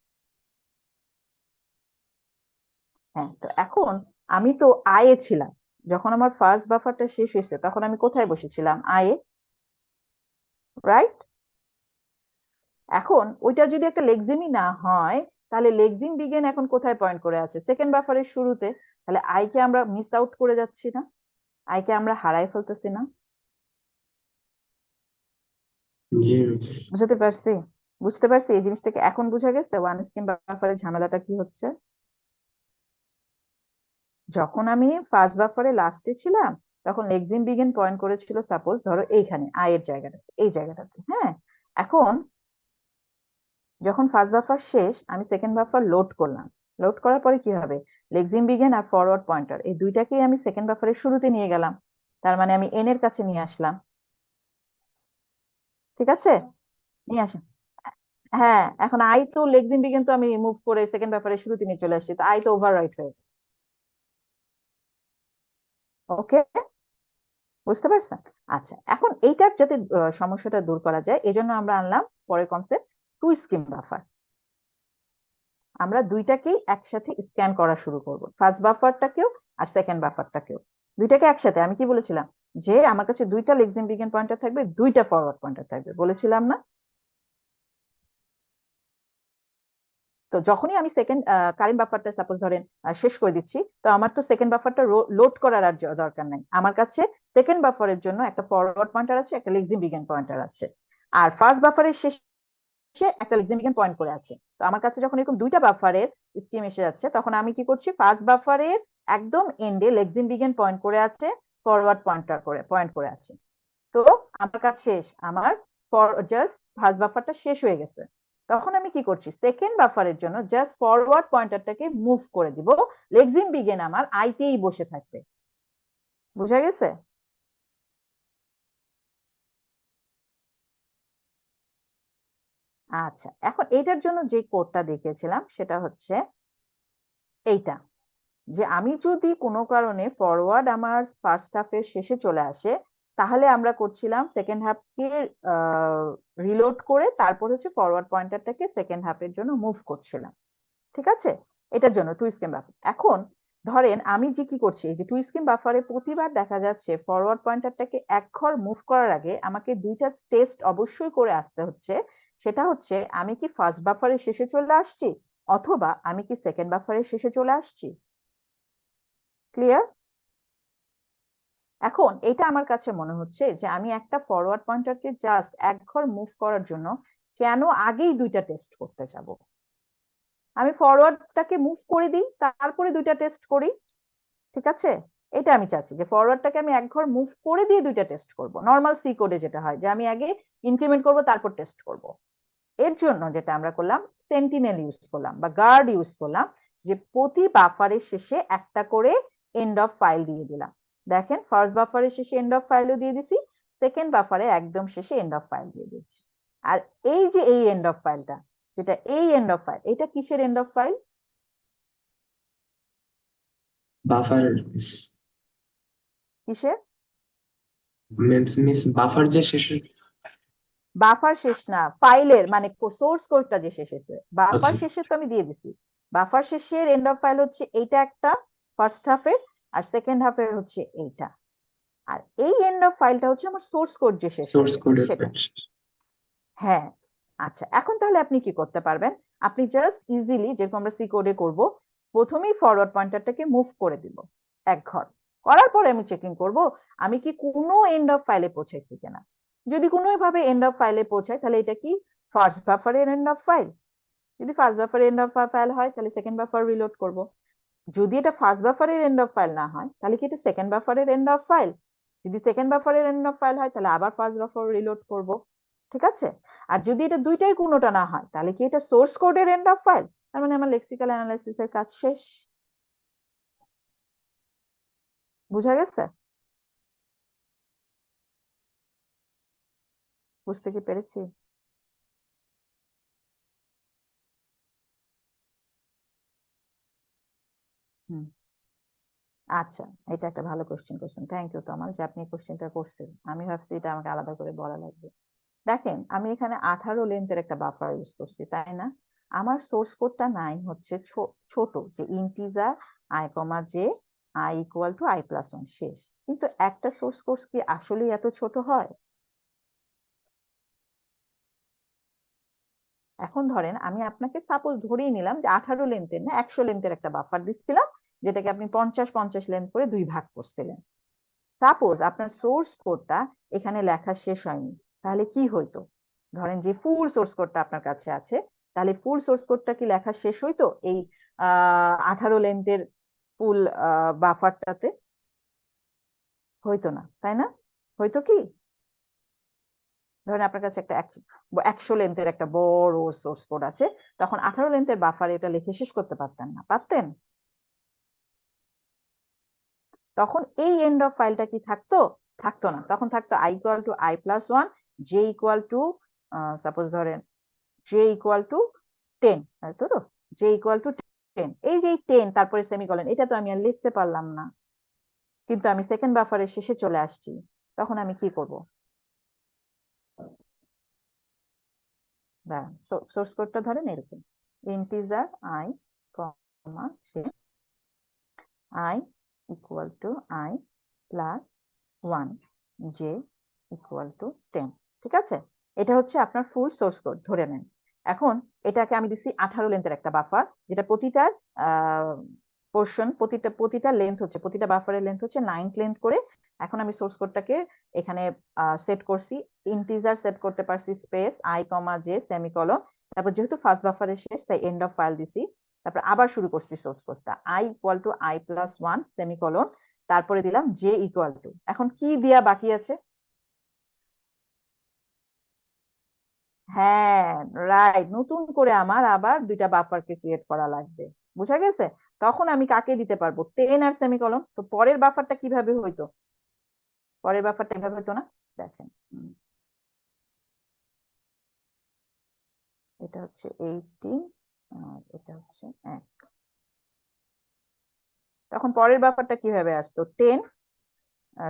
[SPEAKER 1] হ্যাঁ, তো এখন আমি তো আয়ে ছিলাম, যখন আমার ফার্স্ট বাফারটা শেষ হয়েছে তখন আমি কোথায় বসেছিলাম? আয়ে, রাইট? এখন ওইটা যদি একটা লেক্সিমই না হয়, তাহলে লেক্সিম বিগিন এখন কোথায় পয়েন্ট করে আছে? সেকেন্ড বাফারের শুরুতে। তাহলে আইকে আমরা মিস আউট করে যাচ্ছি না? আইকে আমরা হারাই ফেলতেছি না?
[SPEAKER 4] জি মিস।
[SPEAKER 1] বুঝতে পারছি? বুঝতে পারছি এই জিনিসটাকে, এখন বুঝা গেছে ওয়ান স্কিম বাফারের ঝামেলাটা কি হচ্ছে। যখন আমি ফার্স্ট বাফারে লাস্টে ছিলাম তখন লেক্সিম বিগিন পয়েন্ট করেছিল সাপোজ ধরো এইখানে আয়ের জায়গাটাতে, এই জায়গাটাতে, হ্যাঁ। এখন যখন ফার্স্ট বাফার শেষ আমি সেকেন্ড বাফার লোড করলাম, লোড করার পরে কি হবে? লেক্সিম বিগিন আর ফরওয়ার্ড পয়েন্টার এই দুইটাকেই আমি সেকেন্ড বাফারের শুরুতে নিয়ে গেলাম, তার মানে আমি এন এর কাছে নিয়ে আসলাম, ঠিক আছে? নিয়ে আসা, হ্যাঁ। এখন আই তো লেক্সিম বিগিন তো আমি মুভ করে সেকেন্ড বাফারের শুরুতে নিয়ে চলে আসছি, তো আই তো ওভাররাইট হয়ে, ওকে, বুঝতে পারছেন? আচ্ছা, এখন এইটার যাতে সমস্যাটা দূর করা যায় এজন্য আমরা আনলাম পরের কনসেপ্ট টু স্কিম বাফার। আমরা দুইটাকেই একসাথে স্ক্যান করা শুরু করব, ফার্স্ট বাফারটাকেও আর সেকেন্ড বাফারটাকেও, দুইটাকে একসাথে। আমি কি বলেছিলাম যে আমার কাছে দুইটা লেক্সিম বিগিন পয়েন্টার থাকবে, দুইটা ফরওয়ার্ড পয়েন্টার থাকবে, বলেছিলাম না? তো যখনই আমি সেকেন্ড কারেন্ট বাফারটা সাপোজ ধরেন শেষ করে দিচ্ছি, তো আমার তো সেকেন্ড বাফারটা লোড করার আর দরকার নাই। আমার কাছে সেকেন্ড বাফারের জন্য একটা ফরওয়ার্ড পয়েন্টার আছে, একটা লেক্সিম বিগিন পয়েন্টার আছে, আর ফার্স্ট বাফারের শেষে একটা লেক্সিম বিগিন পয়েন্ট করে আছে। তো আমার কাছে যখন এরকম দুইটা বাফারের স্কিম এসে যাচ্ছে, তখন আমি কি করছি, ফার্স্ট বাফারের একদম এন্ডে লেক্সিম বিগিন পয়েন্ট করে আছে, ফরওয়ার্ড পয়েন্ট করে আছে। তো আমার কাজ শেষ, আমার জাস্ট ফার্স্ট বাফারটা শেষ হয়ে গেছে। তখন আমি কি করছি, সেকেন্ড বাফারের জন্য জাস্ট ফরওয়ার্ড পয়েন্টারটাকে মুভ করে দিব, লেক্সিম বিগিন আমার আইতেই বসে থাকবে। বুঝা গেছে? আচ্ছা, এখন এইটার জন্য যে কোডটা দেখিয়েছিলাম সেটা হচ্ছে এইটা, যে আমি যদি কোনো কারণে ফরওয়ার্ড আমার ফার্স্ট হাফের শেষে চলে আসে, তাহলে আমরা করছিলাম সেকেন্ড হাফকে রিলোড করে তারপর হচ্ছে ফরওয়ার্ড পয়েন্টারটাকে সেকেন্ড হাফের জন্য মুভ করছিলাম। ঠিক আছে? এটার জন্য টু স্কিম বাফার। এখন ধরেন আমি যে কি করছি, এই যে টু স্কিম বাফারে প্রতিবার দেখা যাচ্ছে ফরওয়ার্ড পয়েন্টারটাকে এক ঘর মুভ করার আগে আমাকে দুইটা টেস্ট অবশ্যই করে আসতে হচ্ছে। সেটা হচ্ছে আমি কি ফার্স্ট বাফারের শেষে চলে আসছি, অথবা আমি কি সেকেন্ড বাফারের শেষে চলে আসছি। ক্লিয়ার? এখন এটা আমার কাছে মনে হচ্ছে যে আমি একটা ফরওয়ার্ড পয়েন্টারকে জাস্ট এক ঘর মুভ করার জন্য কেন আগেই দুইটা টেস্ট করতে যাব। আমি ফরওয়ার্ডটাকে মুভ করে দিই, তারপরে দুইটা টেস্ট করি। ঠিক আছে? এটা আমি চাচ্ছি যে ফরওয়ার্ডটাকে আমি এক ঘর মুভ করে দিয়ে দুইটা টেস্ট করব। নর্মাল সি কোডে যেটা হয় যে আমি আগে ইনক্রিমেন্ট করব তারপর টেস্ট করব। এর জন্য যেটা আমরা করলাম, সেন্টিনেল ইউজ করলাম বা গার্ড ইউজ করলাম, যে প্রতি বাফারের শেষে একটা করে এন্ড অফ ফাইল দিয়ে দিলাম। দেখেন, ফার্স্ট বাফারের শেষে এন্ড অফ ফাইলও দিয়ে দিছি, সেকেন্ড বাফারে একদম শেষে এন্ড অফ ফাইল দিয়ে দিচ্ছি। আর এই যে এই এন্ড অফ ফাইলটা, যেটা এই এন্ড অফ ফাইল, এটা কিসের এন্ড অফ ফাইল?
[SPEAKER 4] বাফার
[SPEAKER 1] কিসের?
[SPEAKER 4] মিস বাফার যে শেষ
[SPEAKER 1] বাফার শেষ না, ফাইলের মানে সোর্স কোডটা যে শেষ হয়েছে। বাফার
[SPEAKER 4] আচ্ছা
[SPEAKER 1] শেষে তো আমি দিয়ে দিছি, বাফার শেষের এন্ড অফ ফাইল হচ্ছে এইটা একটা, ফার্স্ট হাফের, আর সেকেন্ড হাফের হচ্ছে এইটা। আর এই এন্ড অফ ফাইলটা হচ্ছে আমার সোর্স কোড যে শেষ
[SPEAKER 4] সোর্স
[SPEAKER 1] হয়ে গেছে
[SPEAKER 4] কোডের
[SPEAKER 1] সেটা। হ্যাঁ। আচ্ছা, এখন তাহলে আপনি কি করতে পারবেন, আপনি জাস্ট ইজিলি যেরকম আমরা সি কোডে করব, প্রথমেই ফরওয়ার্ড পয়েন্টারটাকে মুভ করে দিব এক ঘর, করার পরে আমি চেকিং করব আমি কি কোনো এন্ড অফ ফাইলে পৌঁছাইছি কিনা। যদি কোনো ভাবে এন্ড অফ ফাইলে পৌঁছায়, তাহলে এটা কি ফার্স্ট বাফারের এন্ড অফ ফাইল। যদি ফার্স্ট বাফারের এন্ড অফ ফাইল হয়, তাহলে সেকেন্ড বাফার রিলোড করব। যদি এটা ফার্স্ট বাফারের এন্ড অফ ফাইল না হয়, তাহলে কি এটা সেকেন্ড বাফারের এন্ড অফ ফাইল। যদি সেকেন্ড বাফারের এন্ড অফ ফাইল হয়, তাহলে আবার ফার্স্ট বাফার রিলোড করব। ঠিক আছে? আর যদি এটা দুইটাই কোনোটা না হয়, তাহলে কি এটা সোর্স কোডের এন্ড অফ ফাইল। তার মানে আমার লেক্সিক্যাল অ্যানালাইসিস এর কাজ শেষ। বুঝা গেছে? বুঝতে কি পেরেছি? হুম। আচ্ছা, এটা একটা ভালো কোশ্চেন করছেন, থ্যাংক ইউ তোমার যে আপনি কোশ্চেনটা করছেন। আমি ভাবছি এটা আমাকে আলাদা করে বলা লাগবে। দেখেন, আমি এখানে 18 লেন্থের একটা বাফার ইউজ করছি, তাই না? আমার সোর্স কোডটা নাই হচ্ছে ছোট, যে integer I comma J I equal to I plus 1 শেষ। কিন্তু একটা সোর্স কোড কি আসলেই এত ছোট হয়? এখন ধরেন আমি আপনাকে সাপোজ ধরেই নিলাম যে 18 লেন্থের না 100 লেন্থের একটা বাফার দিচ্ছিলাম, যেটাকে আপনি 50-50 লেন্থ করে দুই ভাগ করছিলেন। সাপোজ আপনার সোর্স কোডটা এখানে লেখা শেষ হয়নি, তাহলে কি হইতো? ধরেন যে ফুল সোর্স কোডটা আপনার কাছে আছে, তাহলে ফুল সোর্স কোডটা কি লেখা শেষ হইতো এই 18 লেন্থের ফুল বাফারটাতে? হইতো না, তাই না? হয়তো কি, ধরেন আপনার কাছে একটা 100 লেন্থের একটা বড় সোর্স কোড আছে, তখন 18 লেন্থের বাফারে এটা লিখে শেষ করতে পারতেন না, পারতেন? তখন এই এন্ড অফ ফাইলটা কি থাকতো? থাকতো না। তখন থাকতো I equal to I plus 1, J equal to suppose ধরেন জে ইকুয়াল টু 10, তাই তো? জে ইকুয়াল টু 10, এই যে 10 তারপরে সেমিকলন, এটা তো আমি আর লিখতে পারলাম না, কিন্তু আমি সেকেন্ড বাফারের শেষে চলে আসছি। তখন আমি কি করব? সোর্স কোডটা ধরেন এরকম, integer I comma J I equal to I plus 1 J equal to 10। ঠিক আছে, এটা হচ্ছে আপনার ফুল সোর্স কোড ধরে নেন। এখন এটাকে আমি দিছি 18 লেন্থের একটা বাফার, যেটা প্রতিটার পোর্শন প্রতিটা লেন্থ হচ্ছে, প্রতিটা বাফারের লেন্থ হচ্ছে 9 লেন্থ করে। এখন আমি সোর্স কোডটাকে এখানে সেট করছি, ইন্টিজার সেট করতে পারছি space I comma J semicolon, তারপর যেহেতু ফার্স্ট বাফারের শেষ তাই এন্ড অফ ফাইল দিছি, তারপর আবার শুরু করছি সোর্স কোডটা I equal to I plus 1 semicolon, তারপরে দিলাম জে ইকুয়াল টু, এখন কি দিয়া বাকি আছে? হ্যাঁ, রাইট, নতুন করে আমার আবার দুইটা বাফারকে ক্রিয়েট করা লাগবে। বুঝা গেছে? তখন আমি কাকে দিতে পারবো? 10 আর সেমিকলন। তো পরের বাফারটা কিভাবে হইতো? পরের বাফারটা এভাবে হতো না, দেখেন। এটা হচ্ছে 18 আর এটা হচ্ছে 1। তখন পরের বাফারটা কিভাবে আসতো? 10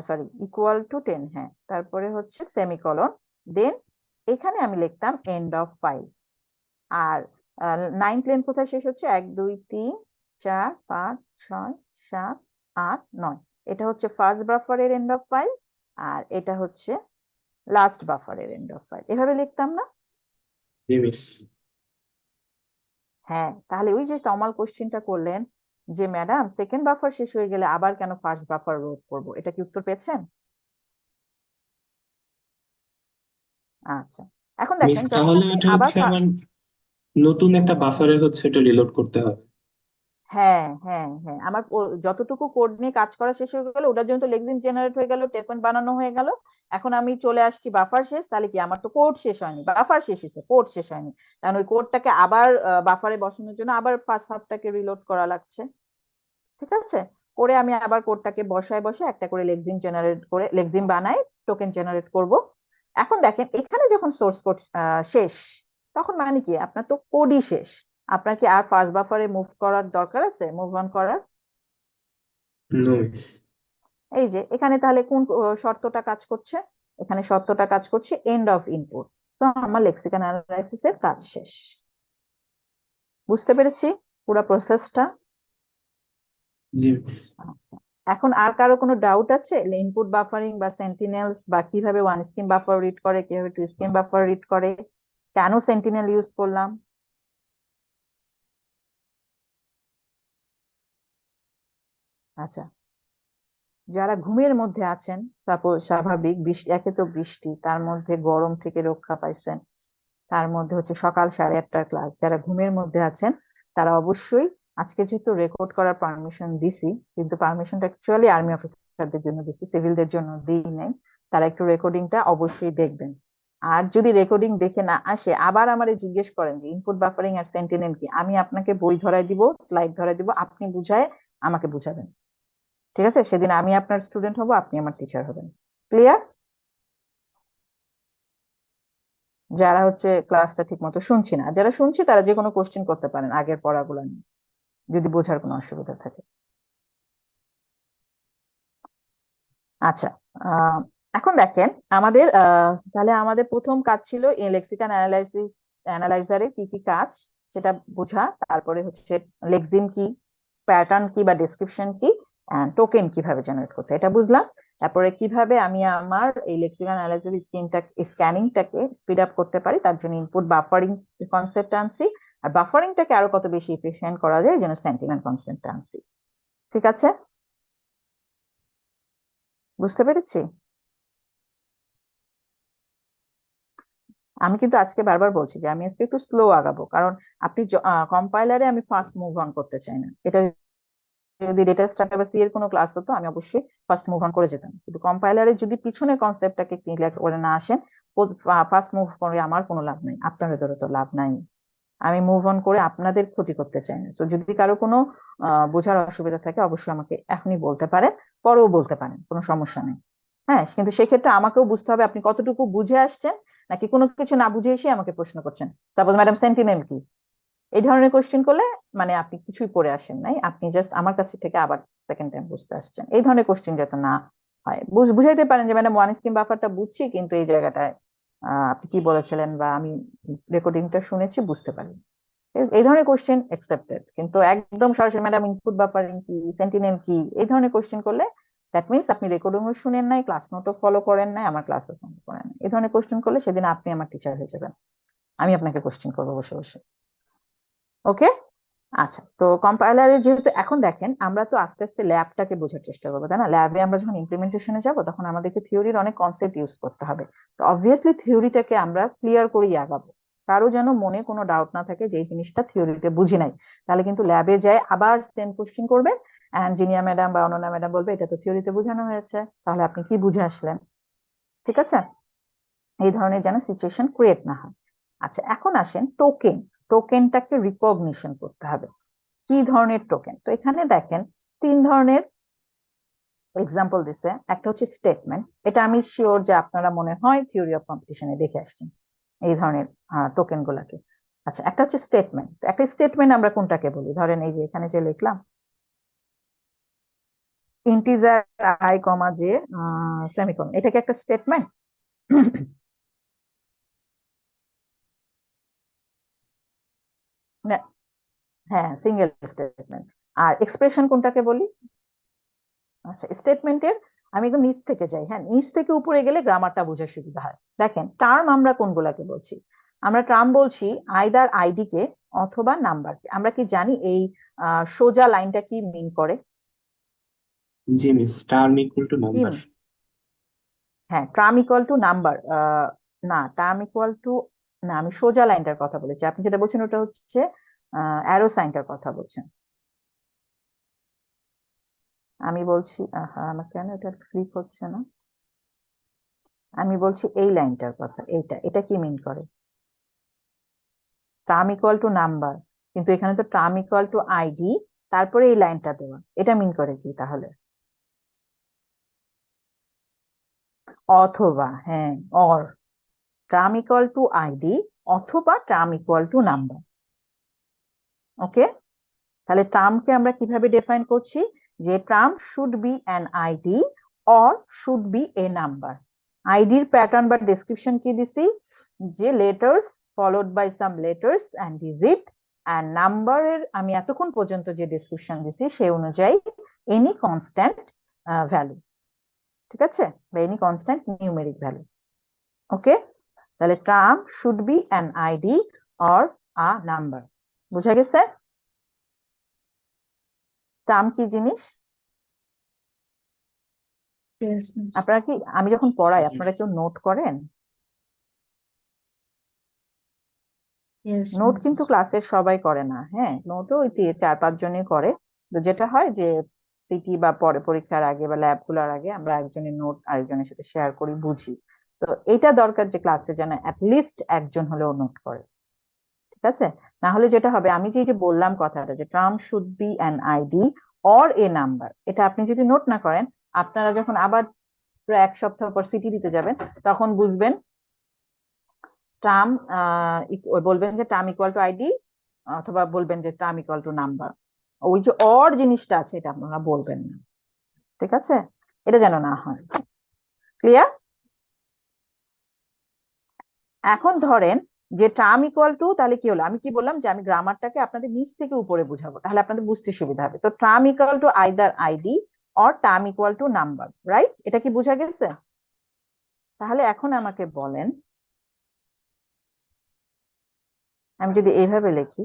[SPEAKER 1] সরি ইকুয়াল টু 10, হ্যাঁ, তারপরে হচ্ছে সেমিকলন, দেন এখানে আমি লিখতাম এন্ড অফ ফাইল। আর 9 লেন্থ কোথায় শেষ হচ্ছে? 1 2 3 4 5 6 7 8 9। এটা হচ্ছে ফার্স্ট বাফারের এন্ড অফ ফাইল, আর এটা হচ্ছে লাস্ট বাফারের এন্ড অফ ফাইল। এভাবে লিখতাম না?
[SPEAKER 4] জি মিস।
[SPEAKER 1] হ্যাঁ, তাহলে ওই যে তমাল কোশ্চেনটা করলেন যে ম্যাডাম সেকেন্ড বাফার শেষ হয়ে গেলে আবার কেন ফার্স্ট বাফার লোড করব, এটা কি উত্তর পেয়েছেন? আচ্ছা, এখন
[SPEAKER 4] মিস
[SPEAKER 1] দেখেন যখন
[SPEAKER 4] তাহলে
[SPEAKER 1] আপনি
[SPEAKER 4] এটা
[SPEAKER 1] আবার
[SPEAKER 4] হচ্ছে আমার নতুন একটা বাফারে হচ্ছে এটা রিলোড করতে হবে।
[SPEAKER 1] হ্যাঁ হ্যাঁ হ্যাঁ, আমার যতটুকু কোড নিয়ে কাজ করা শেষ হয়ে গেল, ওটার জন্য তো লেক্সিন জেনারেট হয়ে গেল, টেপয়েন্ট বানানো হয়ে গেল। এখন আমি চলে আসছি বাফার শেষ, তাহলে কি আমার তো কোড শেষ হয়নি, বাফার শেষ হয়েছে, কোড শেষ হয়নি। কারণ ওই কোডটাকে আবার বাফারে বসানোর জন্য আবার ফার্স্ট হাফটাকে রিলোড করা লাগছে। ঠিক আছে, করে আমি আবার কোডটাকে বসায় বসে একটা করে লেক্সিন জেনারেট করে লেক্সিন বানাই, টোকেন জেনারেট করব। এখন দেখেন এখানে যখন সোর্স কোড শেষ, তখন মানে কি আপনার তো কোডই শেষ, আপনার কি আর ফার্স্ট বাফারে মুভ করার দরকার আছে, মুভ অন করার?
[SPEAKER 4] No miss.
[SPEAKER 1] এই যে এখানে তাহলে কোন শর্তটা কাজ করছে? এখানে শর্তটা কাজ করছে এন্ড অফ ইনপুট। তো আমার লেক্সিক্যাল অ্যানালাইসিস এর কাজ শেষ। বুঝতে পেরেছি পুরো প্রসেসটা?
[SPEAKER 4] জি মিস।
[SPEAKER 1] আচ্ছা, এখন আর কারো কোনো ডাউট আছে ইনপুট বাফারিং বা সেন্টিনেলস, বা কিভাবে ওয়ান স্ট্রিম বাফার রিড করে, কিভাবে টু স্ট্রিম বাফার রিড করে, কেন সেন্টিনেল ইউজ করলাম? আচ্ছা, যারা ঘুমের মধ্যে আছেন, সাপোজ স্বাভাবিক বৃষ্টি, একে তো বৃষ্টি, তার মধ্যে গরম থেকে রক্ষা পাইছেন, তার মধ্যে হচ্ছে সকাল 8:30টার ক্লাস, যারা ঘুমের মধ্যে আছেন তারা অবশ্যই, আজকে যেহেতু রেকর্ড করার পারমিশন দিছি, কিন্তু পারমিশনটা অ্যাকচুয়ালি আর্মি অফিসারদের জন্য দিছি, সিভিলদের জন্য দিই নাই, তারা একটু রেকর্ডিংটা অবশ্যই দেখবেন। আর যদি রেকর্ডিং দেখে না আসে, আবার আমারে জিজ্ঞেস করেন যে ইনপুট বাফারিং আর সেন্টিনেল কি, আমি আপনাকে বই ধরাই দিব, স্লাইড ধরাই দিব, আপনি বুঝায় আমাকে বুঝাবেন। ঠিক আছে, সেদিন আমি আপনার স্টুডেন্ট হব, আপনি আমার টিচার হবেন। ক্লিয়ার? যারা হচ্ছে ক্লাসটা ঠিক মতো শুনছি না, যারা শুনছি তারা যে কোনো কোশ্চেন করতে পারেন আগের পড়াগুলো নিয়ে, যদি বোঝার কোনো অসুবিধা থাকে। আচ্ছা, এখন দেখেন আমাদের তাহলে আমাদের প্রথম কাজ ছিল লেক্সিকাল অ্যানালাইজারে কি কি কাজ সেটা বোঝা, তারপরে হচ্ছে লেক্সিম কি, প্যাটার্ন কি বা ডেসক্রিপশন কি, টোকেন কিভাবে জেনারেট করতে হয় এটা বুঝলাম। তারপরে কিভাবে আমি আমার এই লেক্সিকাল অ্যানালাইজার স্ক্যানিংটাকে স্পিড আপ করতে পারি, তার জন্য ইনপুট বাফারিং কনসেপ্ট আনছি, আর বাফারিংটাকে আরো কত বেশি এফিশিয়েন্ট করা যায় এই জন্য সেন্টিমেন্ট কনসেপ্ট আনছি। ঠিক আছে, বুঝতে পেরেছি? আমি কিন্তু আজকে বারবার বলছি যে আমি আজকে একটু স্লো আগাবো, কারণ আপনি কম্পাইলারে আমি ফার্স্ট মুভ অন করতে চাই না। এটা যদি ডেটা স্ট্রাকচার বা সি এর কোনো ক্লাস হতো আমি অবশ্যই ফার্স্ট মুভ অন করে যেতাম, কিন্তু কম্পাইলারে যদি পিছনের কনসেপ্টটাকে ক্লিয়ার করে না আসেন, ফার্স্ট মুভ করে আমার কোনো লাভ নাই, আপনাদেরও তো লাভ নাই। আমি মুভ অন করে আপনাদের ক্ষতি করতে চাই না। তো যদি কারো কোনো বোঝার অসুবিধা থাকে অবশ্যই আমাকে এখনই বলতে পারেন, পরেও বলতে পারেন, কোনো সমস্যা নেই। হ্যাঁ, কিন্তু সেক্ষেত্রে আমাকেও বুঝতে হবে আপনি কতটুকু বুঝে আসছেন, নাকি কোনো কিছু না বুঝে এসে আমাকে প্রশ্ন করছেন। সাপোজ ম্যাডাম সেন্টিনেল কি, এই ধরনের কোশ্চেন করলে মানে আপনি কিছুই পড়ে আসেন নাই, আপনি জাস্ট আমার কাছে থেকে আবার সেকেন্ড টাইম বুঝতে আসছেন। এই ধরনের কোশ্চেন যাতে না হয়, বুঝাইতে পারেন যে ম্যাডাম ওয়ান স্কিম ব্যাপারটা বুঝছি, কিন্তু এই জায়গাটায় আপনি কি বলেছিলেন বা আমি রেকর্ডিংটা শুনেছি বুঝতে পারি। এই ধরনের কোশ্চেন একসেপ্টেড, কিন্তু একদম সরাসরি ম্যাডাম ইনপুট বাফারিং কি, সেন্টিনেল কি, এই ধরনের কোশ্চেন করলে দ্যাট মিনস আপনি রেকর্ডিংও শুনেন নাই, ক্লাস নোটও ফলো করেন নাই, আমার ক্লাসও ফলো করেন নাই। এই ধরনের কোশ্চেন করলে সেদিন আপনি আমার টিচার হয়ে যাবেন, আমি আপনাকে কোশ্চেন করবো বসে বসে। ওকে, আচ্ছা। তো কম্পাইলারের যেহেতু এখন দেখেন আমরা তো আস্তে আস্তে ল্যাবটাকে বোঝার চেষ্টা করবো, তাই না? ল্যাবে আমরা যখন ইমপ্লিমেন্টেশনে যাব তখন আমাদেরকে থিওরির অনেক কনসেপ্ট ইউজ করতে হবে। তো অবভিয়াসলি থিওরিটাকে আমরা ক্লিয়ার করেই আগাবো, কারো যেন মনে কোনো ডাউট না থাকে যে এই জিনিসটা থিওরিতে বুঝি নাই, তাহলে কিন্তু ল্যাবে যায় আবার সেম কোশ্চেন করবে, এন্ড জিনিয়া ম্যাডাম বা অনন্যা ম্যাডাম বলবে এটা তো থিওরিতে বোঝানো হয়েছে, তাহলে আপনি কি বুঝে আসলেন? ঠিক আছে, এই ধরনের যেন সিচুয়েশন ক্রিয়েট না হয়। আচ্ছা, এখন আসেন টোকেন। টোকেনটাকে রিকগনিশন করতে হবে। কি ধরনের টোকেন? তো এখানে দেখেন 3 ধরনের এক্সাম্পল দিছে। একটা হচ্ছে স্টেটমেন্ট, এটা আমি শিওর যে আপনারা মনে হয় থিওরি অফ কম্পিটিশনে দেখে আসছেন এই ধরনের টোকেন গুলাকে। আচ্ছা, একটা হচ্ছে স্টেটমেন্ট। একটা স্টেটমেন্ট আমরা কোনটাকে বলি? ধরেন এই যে এখানে যে লিখলাম ইন্টিজার আই কমা যে সেমিকোলন, এটা কি একটা স্টেটমেন্ট? হ্যাঁ, সিঙ্গেল স্টেটমেন্ট। আর এক্সপ্রেশন কোনটাকে বলি? আচ্ছা, স্টেটমেন্টের আমি একদম নিচ থেকে যাই, হ্যাঁ, নিচ থেকে উপরে গেলে গ্রামারটা বোঝার সুবিধা হয়। দেখেন টার্ম আমরা কোনগুলাকে বলছি? আমরা টার্ম বলছি আইদার আইডি কে অথবা নাম্বারকে। আমরা কি জানি এই সোজা লাইনটা কি মিন করে?
[SPEAKER 4] জি মিস, টার্ম ইকুয়াল টু
[SPEAKER 1] কি
[SPEAKER 4] নাম্বার।
[SPEAKER 1] হ্যাঁ, টার্ম ইকুয়াল টু নাম্বার। না, টার্ম ইকুয়াল টু না, আমি সোজা লাইনটার কথা বলেছি। আপনি যেটা বলছেন ওটা হচ্ছে অ্যারো সাইনটার কথা বলছেন। আমি বলছি আমার কেন এটা ক্লিক হচ্ছে না? আমি বলছি এই লাইনটার কথা, এইটা। এটা কি মিন করে? টার্ম ইকুয়াল টু নাম্বার, কিন্তু এখানে তো টার্ম ইকুয়াল টু আইডি, তারপরে এই লাইনটা দেওয়া, এটা মিন করে কি তাহলে? অথবা, হ্যাঁ, or. Term equal to ID অথবা term equal to number. Okay, তাহলে টার্মকে আমরা কিভাবে ডিফাইন করছি? যে term should be an ID or should be a number. আইডির প্যাটার্ন বা ডেসক্রিপশন কি দিছি? যে letters followed by some letters and digit, and নাম্বারের আমি এতক্ষণ পর্যন্ত যে ডেসক্রিপশন দিছি সেই অনুযায়ী এনি কনস্ট্যান্ট ভ্যালু। ঠিক আছে, বা এনি কনস্ট্যান্ট নিউমেরিক ভ্যালু। ওকে, তাহলে term should be an ID or a number. বুঝা গেছে টার্ম কি জিনিস?
[SPEAKER 2] Yes, miss.
[SPEAKER 1] আপনারা কি, আমি যখন পড়াই
[SPEAKER 3] জি।
[SPEAKER 1] আপনারা কেউ নোট করেন?
[SPEAKER 2] Yes,
[SPEAKER 1] note
[SPEAKER 2] miss.
[SPEAKER 1] কিন্তু ক্লাসের সবাই করে না, হ্যাঁ, নোটও ওই 4-5 জনই করে। তো যেটা হয় যে সিটি বা পরে পরীক্ষার আগে বা ল্যাব গুলার আগে আমরা একজনের নোট আরেকজনের সাথে শেয়ার করি, বুঝি। তো এটা দরকার যে ক্লাসে যেন লিস্ট একজন হলেও নোট করে। ঠিক আছে, না হলে যেটা হবে, আমি যে বললাম কথাটা যে term should be an ID or a number, এটা আপনি যদি নোট না করেন, আপনারা যখন আবার প্রায় 1 সপ্তাহ পর সিটি দিতে যাবেন তখন বুঝবেন টার্ম বলবেন যে টার্ম ইকুয়াল টু আইডি, অথবা বলবেন যে টার্ম ইকুয়াল টু নাম্বার। ওই যে অর জিনিসটা আছে এটা আপনারা বলবেন না। ঠিক আছে, এটা যেন না হয়। ক্লিয়ার? এখন ধরেন যে টার্ম ইকুয়াল টু, তাহলে কি হলো? আমি কি বললাম যে আমি গ্রামারটাকে আপনাদের নিচ থেকে উপরে বুঝাবো, তাহলে আপনাদের বুঝতে সুবিধা হবে। তো term equal two either ID or term equal to number, right? এটা কি বোঝা গেছে? তাহলে এখন আমাকে বলেন, আমি যদি এইভাবে লিখি,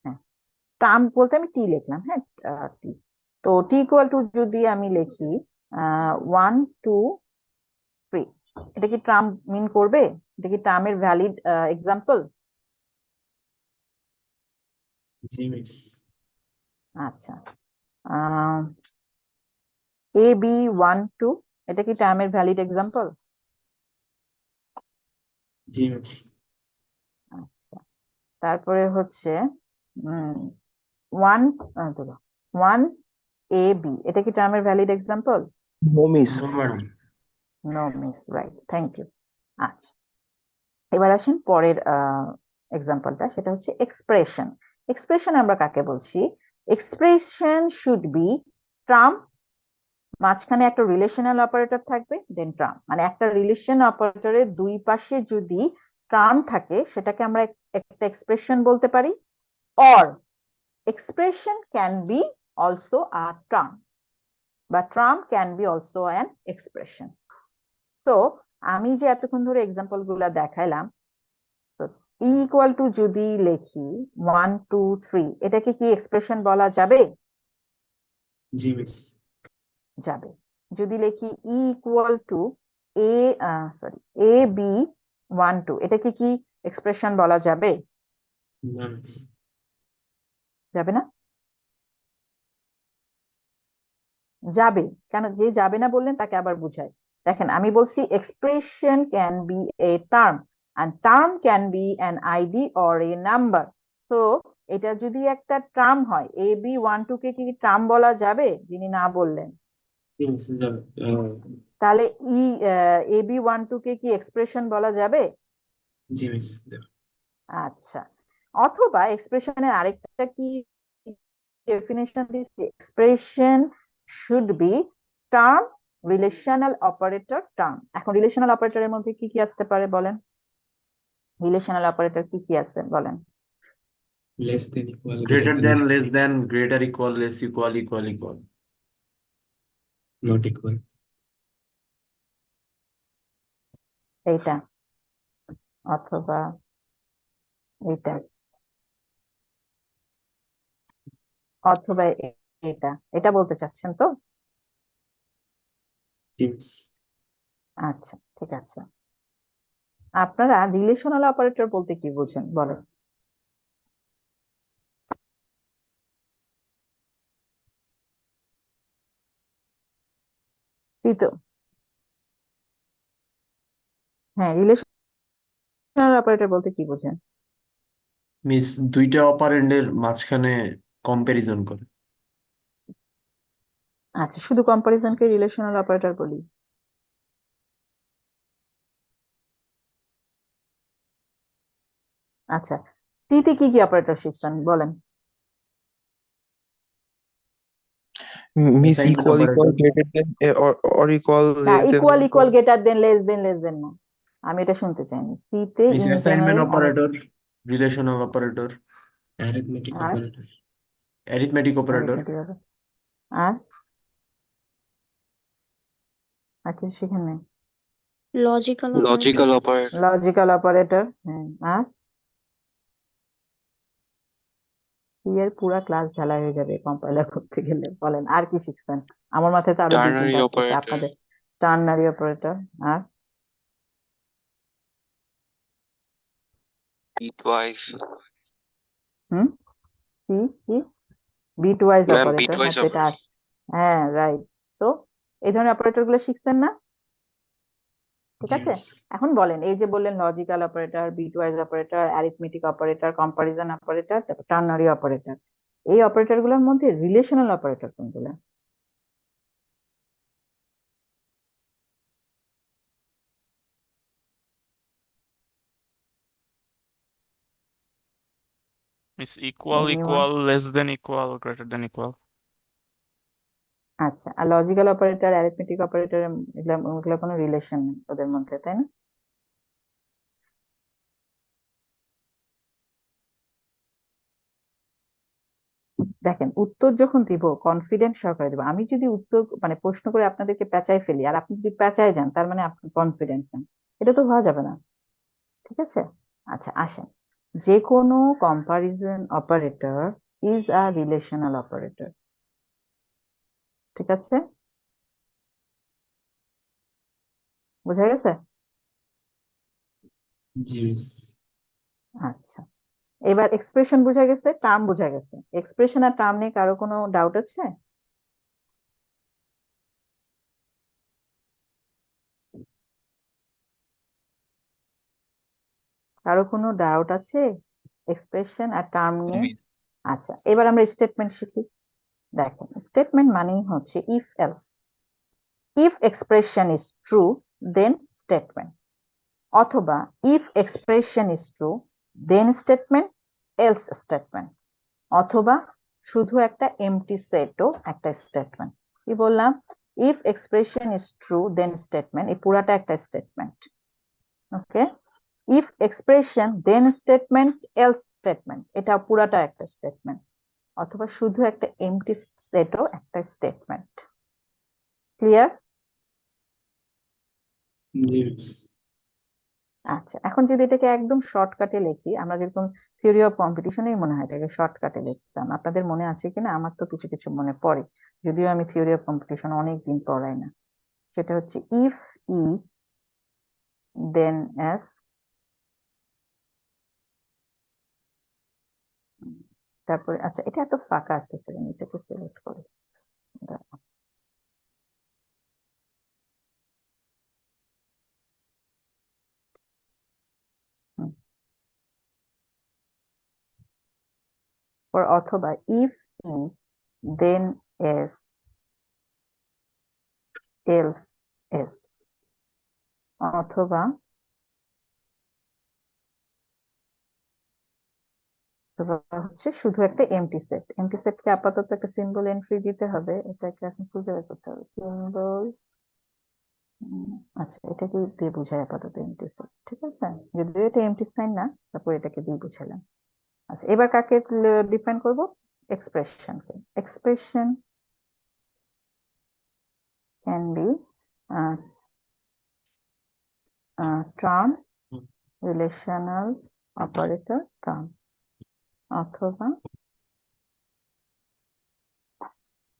[SPEAKER 1] হ্যাঁ, টার্ম বলতে আমি টি লিখলাম, হ্যাঁ, টি। তো টি ইকুয়াল টু যদি আমি লিখি 1 2 3, এটা কি টার্ম মিন করবে? এটা কি টার্মের ভ্যালিড এক্সাম্পল?
[SPEAKER 4] জি মিস।
[SPEAKER 1] আচ্ছা, এ বি 1 2, এটা কি টার্মের ভ্যালিড এক্সাম্পল?
[SPEAKER 4] জি মিস।
[SPEAKER 1] আচ্ছা, তারপরে হচ্ছে 1 1 এ বি, এটা কি টার্মের valid example?
[SPEAKER 6] No, miss.
[SPEAKER 3] No madam.
[SPEAKER 1] No miss, right, thank you. আচ্ছা, এবার আসেন পরের এক্সাম্পলটা, সেটা হচ্ছে এক্সপ্রেশন। এক্সপ্রেশন আমরা কাকে বলছি? এক্সপ্রেশন শুড বি টার্ম মাঝখানে একটা রিলেশনাল অপারেটর থাকবে, দেন টার্ম। মানে একটা রিলেশন অপারেটরের দুই পাশে যদি টার্ম থাকে সেটাকে আমরা একটা এক্সপ্রেশন বলতে পারি, or expression can be also a term, বা term can be also an expression. তো আমি যে এতক্ষণ ধরে এক্সাম্পল গুলা দেখাইলাম, তো ইকুয়াল টু যদি লিখি 1 2 3, এটাকে কি এক্সপ্রেশন বলা যাবে?
[SPEAKER 4] জি মিস।
[SPEAKER 1] যাবে। যদি লিখি equal to A sorry A B 1 2, এটাকে কি এক্সপ্রেশন বলা যাবে?
[SPEAKER 4] না মিস।
[SPEAKER 1] যাবে না? যাবে। কেন যে যাবে না বললেন তাকে আবার বুঝাই। দেখেন আমি বলছি expression can B a term, and term can B an ID or a number. তো এটা যদি একটা টার্ম হয়, এ বি 1 2 কে কি টার্ম বলা যাবে? যিনি না বললেন,
[SPEAKER 4] জি মিস যাবে।
[SPEAKER 1] তাহলে এ বি 1 2 কে কি এক্সপ্রেশন বলা যাবে?
[SPEAKER 4] জি মিস যাবে।
[SPEAKER 1] আচ্ছা, অথবা এক্সপ্রেশনের আরেকটা কি ডেফিনেশন দিচ্ছি, expression should be term relational operator term. এখন রিলেশনাল অপারেটরের মধ্যে কি কি আসতে পারে বলেন? রিলেশনাল অপারেটর কি কি আছে বলেন?
[SPEAKER 4] Less than equal
[SPEAKER 3] greater than, less than, greater equal, less equal, equal equal.
[SPEAKER 4] Not equal.
[SPEAKER 1] এইটা, অথবা এইটা, অথবা এটা, এটা বলতে চাচ্ছেন তো?
[SPEAKER 4] জি মিস।
[SPEAKER 1] আচ্ছা ঠিক আছে। আপনারা রিলেশনাল অপারেটর বলতে কি বোঝেন বলেন? এই তো, হ্যাঁ, রিলেশনাল অপারেটর বলতে কি বোঝেন?
[SPEAKER 3] মিস দুইটা অপারেন্ডের মাঝখানে কম্পারিজন করে।
[SPEAKER 1] আচ্ছা, শুধু কম্পারিজনকে রিলেশনাল অপারেটর বলি? আচ্ছা, সিতে কি কি অপারেটর শিখছেন বলেন?
[SPEAKER 6] Miss
[SPEAKER 3] assignment
[SPEAKER 6] equal equal
[SPEAKER 3] operator,
[SPEAKER 6] greater than or equal
[SPEAKER 1] না,
[SPEAKER 6] less than
[SPEAKER 1] equal
[SPEAKER 6] or
[SPEAKER 1] equal greater than less than less than না, আমি এটা শুনতে চাইনি। সিতে
[SPEAKER 3] মিস
[SPEAKER 1] ইন
[SPEAKER 3] অ্যাসাইনমেন্ট
[SPEAKER 1] জেনারেল অনেক।
[SPEAKER 3] অপারেটর, রিলেশনাল অপারেটর,
[SPEAKER 4] অ্যারিথমেটিক
[SPEAKER 1] আর
[SPEAKER 4] অপারেটর।
[SPEAKER 3] অ্যারিথমেটিক অপারেটর,
[SPEAKER 1] arithmetic হবে। আর আর কিছু শিখেন নাই?
[SPEAKER 2] Logical
[SPEAKER 6] logical
[SPEAKER 2] operator,
[SPEAKER 6] operator.
[SPEAKER 1] Logical operator, হ্যাঁ। আর সি এর পুরা ক্লাস ঝালাই হয়ে যাবে কম্পাইলার করতে গেলে। বলেন আর কি শিখছেন? আমার মাথায় তো আরো দুই
[SPEAKER 6] Ternary
[SPEAKER 1] তিনটা আসতেছে
[SPEAKER 6] operator.
[SPEAKER 1] আপনাদের। Ternary operator. আর
[SPEAKER 6] Bitwise.
[SPEAKER 1] হুম, কি কি বিটওয়াইজ
[SPEAKER 6] Ma'am,
[SPEAKER 1] অপারেটর, হ্যাঁ
[SPEAKER 6] bitwise
[SPEAKER 1] তো এটা
[SPEAKER 6] operator.
[SPEAKER 1] হ্যাঁ রাইট। তো এই ধরনের অপারেটর গুলো শিখছেন না? ঠিক
[SPEAKER 4] জি
[SPEAKER 1] আছে।
[SPEAKER 4] মিস।
[SPEAKER 1] এখন বলেন, এই যে বললেন logical operator, bitwise operator, arithmetic operator, comparison operator, তারপর টার্নারি অপারেটর, এই অপারেটর গুলোর মধ্যে রিলেশনাল অপারেটর কোনগুলো?
[SPEAKER 7] Is equal,
[SPEAKER 1] anyone?
[SPEAKER 7] equal, less than equal, greater than equal.
[SPEAKER 1] আচ্ছা, আর লজিক্যাল অপারেটর, অ্যারিথমেটিক অপারেটর, এগুলো ওগুলো কোনো রিলেশন নেই ওদের মধ্যে, তাই না? দেখেন, উত্তর যখন দিব কনফিডেন্স সহকারে দিব। আমি যদি উত্তর মানে প্রশ্ন করে আপনাদেরকে পেঁচাই ফেলি আর আপনি যদি পেঁচাই যান, তার মানে আপনি কনফিডেন্স নেন, এটা তো হওয়া যাবে না। ঠিক আছে। আচ্ছা আসেন, যে কোনো comparison operator is a relational operator. ঠিক আছে, বোঝা গেছে?
[SPEAKER 4] জি মিস।
[SPEAKER 1] আচ্ছা, এবার এক্সপ্রেশন বোঝা গেছে, টার্ম বোঝা গেছে। এক্সপ্রেশন আর টার্ম নিয়ে কারো কোনো ডাউট আছে? কারো কোনো ডাউট আছে এক্সপ্রেশন আর টার্ম নিয়ে?
[SPEAKER 5] মিস
[SPEAKER 1] আচ্ছা, এবার আমরা স্টেটমেন্ট শিখি। দেখেন, স্টেটমেন্ট মানেই হচ্ছে if else. If expression is true then statement, অথবা if expression is true then statement else statement, অথবা শুধু একটা এমটি সেটও একটা স্টেটমেন্ট। কি বললাম? If expression is true then statement, এই পুরাটা একটা statement. Okay, if expression then statement else statement, এটা পুরাটা একটা স্টেটমেন্ট, অথবা শুধু একটা এমটি সেটও একটা স্টেটমেন্ট। ক্লিয়ার?
[SPEAKER 4] জি মিস।
[SPEAKER 1] আচ্ছা, এখন যদি এটাকে একদম শর্টকাটে লিখি, আমরা যেরকম থিওরি অফ কম্পিটিশনেই মনে হয় এটাকে শর্টকাটে লিখতাম, আপনাদের মনে আছে কিনা? আমার তো কিছু কিছু মনে পড়ে, যদিও আমি থিওরি অফ কম্পিটিশন অনেকদিন পড়াই না। সেটা হচ্ছে ইফ ই দেন এস, তারপরে আচ্ছা এটা এত ফাঁকা আসতেছে, আমি এটাকে সিলেক্ট করি। দাঁড়াও। হুম, অথবা if E then S else S, অথবা হচ্ছে শুধু একটা এমটি সেট। এমটি সেটকে আপাতত একটা সিম্বল এন্ট্রি দিতে হবে, এটাকে এখন খুঁজে বের করতে হবে সিম্বল। আচ্ছা এটাকে দিয়ে বুঝাই আপাতত এমটি সেট, ঠিক আছে? যদিও এটা এমটি সাইন না, তারপর এটাকে দিয়ে বুঝালাম। আচ্ছা এবার কাকে ডিফাইন করব? এক্সপ্রেশনকে। Expression can be term, relational operator term, অথবা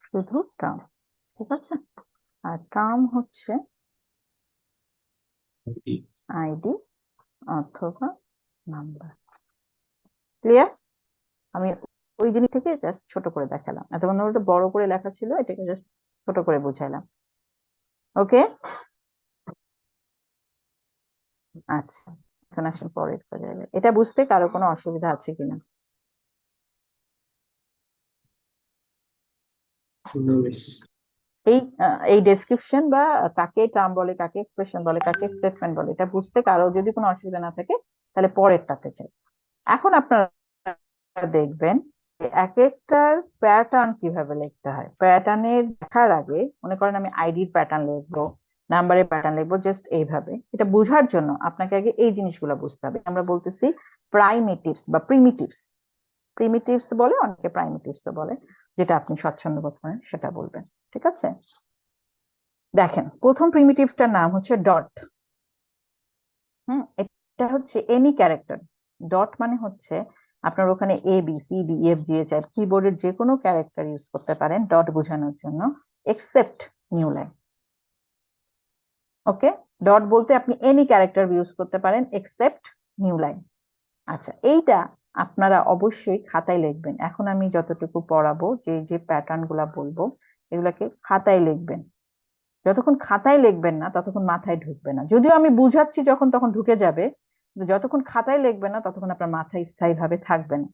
[SPEAKER 1] শুধু টার্ম, ঠিক আছে? আর টার্ম হচ্ছে আইডি অথবা নাম্বার। ক্লিয়ার? আমি ওই জিনিসটাকে জাস্ট ছোট করে দেখালাম, এতক্ষণ ধরে ওটা বড় করে লেখা ছিল, এটাকে জাস্ট ছোট করে বুঝাইলাম। ওকে, আচ্ছা এখন আসেন পরের জায়গায়। এটা বুঝতে কারো কোনো অসুবিধা আছে কিনা?
[SPEAKER 4] No miss.
[SPEAKER 1] এই ডেসক্রিপশন বা কাকে টার্ম বলে, কাকে এক্সপ্রেশন বলে, কাকে স্টেটমেন্ট বলে, এটা বুঝতে কারো যদি কোনো অসুবিধা না থাকে তাহলে পরেরটাতে চাই। এখন আপনারা দেখবেন এক একটার প্যাটার্ন কিভাবে লিখতে হয়। প্যাটার্নের দেখার আগে মনে করেন আমি আইডির প্যাটার্ন লিখবো, নাম্বারের প্যাটার্ন লিখবো, জাস্ট এইভাবে। এটা বোঝার জন্য আপনাকে আগে এই জিনিসগুলো বুঝতে হবে। আমরা বলতেছি প্রাইমিটিভস বা প্রিমিটিভস। প্রিমিটিভস বলে, অনেকে প্রাইমিটিভস বলে, যেটা আপনি স্বচ্ছন্দ বোধ করেন সেটা বলবেন, ঠিক আছে? দেখেন প্রথম প্রিমিটিভটার নাম হচ্ছে ডট। এটা হচ্ছে এনি ক্যারেক্টার। ডট মানে হচ্ছে আপনার ওখানে A B C D F G H I কিবোর্ডের যে কোনো ক্যারেক্টার ইউজ করতে পারেন ডট বোঝানোর জন্য, এক্সেপ্ট নিউ লাইন। ওকে, ডট বলতে আপনি এনি ক্যারেক্টার ইউজ করতে পারেন এক্সেপ্ট নিউ লাইন। আচ্ছা এইটা আপনারা অবশ্যই খাতায় লিখবেন। এখন আমি যতটুকু পড়াবো, যে যে প্যাটার্ন গুলা বলবো, এগুলাকে খাতায় লিখবেন। যতক্ষণ খাতায় লিখবেন না ততক্ষণ মাথায় ঢুকবে না। যদিও আমি বুঝাচ্ছি যখন তখন ঢুকে যাবে, কিন্তু যতক্ষণ খাতায় লিখবেন না ততক্ষণ আপনার মাথায় স্থায়ী ভাবে থাকবে না।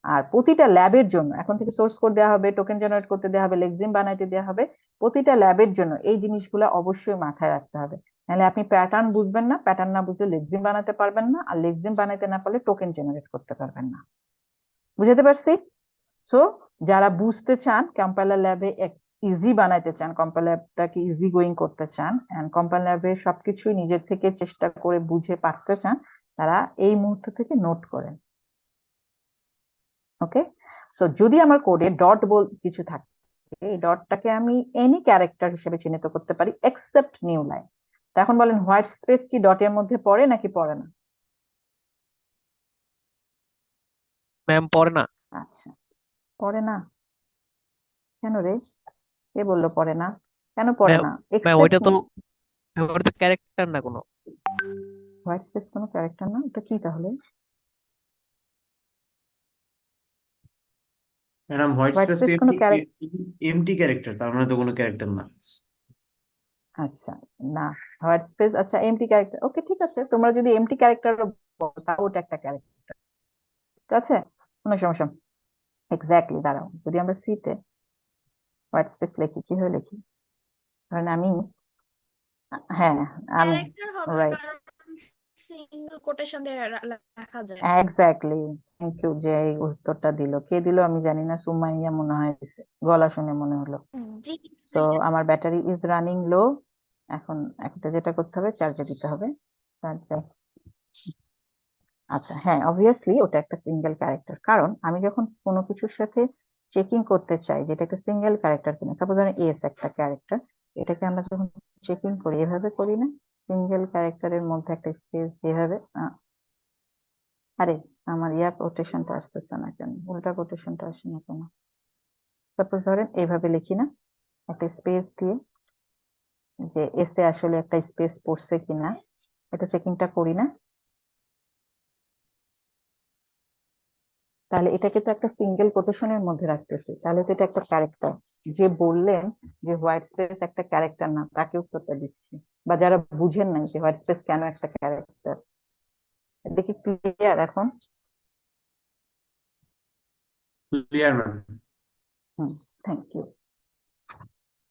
[SPEAKER 1] আর প্রতিটা ল্যাবের জন্য এখন থেকে সোর্স কোড দেওয়া হবে, টোকেন জেনারেট করতে দেওয়া হবে, লেক্সিম বানাইতে দেওয়া হবে। প্রতিটা ল্যাবের জন্য এই জিনিসগুলো অবশ্যই মাথায় রাখতে হবে, নাহলে আপনি প্যাটার্ন বুঝবেন না, প্যাটার্ন না বুঝলে লেক্সিম বানাতে পারবেন না, আর লেক্সিম বানাইতে না পারলে টোকেন জেনারেট করতে পারবেন না। বুঝাতে পারছি? সো যারা বুঝতে চান, কম্পাইলার ল্যাবে ইজি বানাইতে চান, কম্পাইলার ল্যাবটাকে ইজি গোয়িং করতে চান, এন্ড কম্পাইলার ল্যাবে সবকিছুই নিজের থেকে চেষ্টা করে বুঝে পারতে চান, তারা এই মুহূর্ত থেকে নোট করেন। ওকে, সো যদি আমার কোডে ডট কিছু থাকে, এই ডটটাকে আমি এনি ক্যারেক্টার হিসেবে চিহ্নিত করতে পারি এক্সেপ্ট নিউ লাইন। তো এখন বলেন হোয়াইট স্পেস কি ডটের মধ্যে পড়ে নাকি পড়ে না?
[SPEAKER 8] ম্যাম পড়ে না।
[SPEAKER 1] আচ্ছা পড়ে না, কেন রে? কে বললো পড়ে না? কেন পড়ে
[SPEAKER 8] ম্যাম
[SPEAKER 1] না?
[SPEAKER 8] ম্যাম
[SPEAKER 1] এক্সেপ্ট
[SPEAKER 8] ওইটা তো ক্যারেক্টার না কোনো।
[SPEAKER 1] হোয়াইট স্পেস কোনো ক্যারেক্টার না, এটা কি তাহলে?
[SPEAKER 3] ম্যাডাম হোয়াইট
[SPEAKER 1] হোয়াইট
[SPEAKER 3] স্পেস তো
[SPEAKER 1] স্পেস কোনো
[SPEAKER 3] এমটি ক্যারেক্টার, তার মানে তো কোনো ক্যারেক্টার না।
[SPEAKER 1] আচ্ছা না, হোয়াইট স্পেস আচ্ছা এমটি ক্যারেক্টার, ওকে ঠিক আছে, তোমরা যদি এমটি ক্যারেক্টার তাও ওটা একটা ক্যারেক্টার, ঠিক আছে, কোনো সমস্যা। এক্স্যাক্টলি, দাঁড়াও, যদি আমরা সিতে হোয়াইট স্পেস লিখি কিভাবে লিখি, কারণ আমি হ্যাঁ আমি
[SPEAKER 2] ক্যারেক্টার হবে
[SPEAKER 1] রাইট,
[SPEAKER 2] কারণ সিঙ্গেল কোটেশন দিয়ে লেখা যায়।
[SPEAKER 1] এক্স্যাক্টলি। থ্যাংক ইউ, যে এই উত্তরটা দিল, কে দিল আমি জানি না, সুমাইয়া মনে হয় দিছে, গলা শুনে মনে হলো।
[SPEAKER 2] জি
[SPEAKER 1] তো আমার ব্যাটারি ইজ রানিং লো। এখন একটা যেটা করতে হবে, চার্জে দিতে হবে। চার্জে, আচ্ছা হ্যাঁ, অবভিয়াসলি ওটা একটা সিঙ্গেল ক্যারেক্টার, কারণ আমি যখন কোনো কিছুর সাথে চেকিং করতে চাই যেটা একটা সিঙ্গেল ক্যারেক্টার কিনা, সাপোজ ধরেন এস একটা ক্যারেক্টার, এটাকে আমরা যখন চেকিং করি এভাবে করি না, সিঙ্গেল ক্যারেক্টারের মধ্যে একটা স্পেস যেভাবে আরে আমার কোটেশনটা আসতেছে না কেন, উল্টা কোটেশনটা আসে না কেন? সাপোজ ধরেন এইভাবে লিখি না, একটা স্পেস দিয়ে, যে এসে আসলে একটা স্পেস পড়ছে কিনা এটা চেকিংটা করি না, তাহলে এটাকে তো একটা সিঙ্গেল কোটেশনের মধ্যে রাখতেছি, তাহলে তো এটা একটা ক্যারেক্টার। যে বললেন যে হোয়াইট স্পেস একটা ক্যারেক্টার না, তাকে উত্তরটা দিচ্ছি। বা যারা বুঝেন নাই যে হোয়াইট স্পেস কেন একটা ক্যারেক্টার, এটা কি ক্লিয়ার এখন?
[SPEAKER 3] Clear ma'am.
[SPEAKER 1] হুম, থ্যাংক ইউ।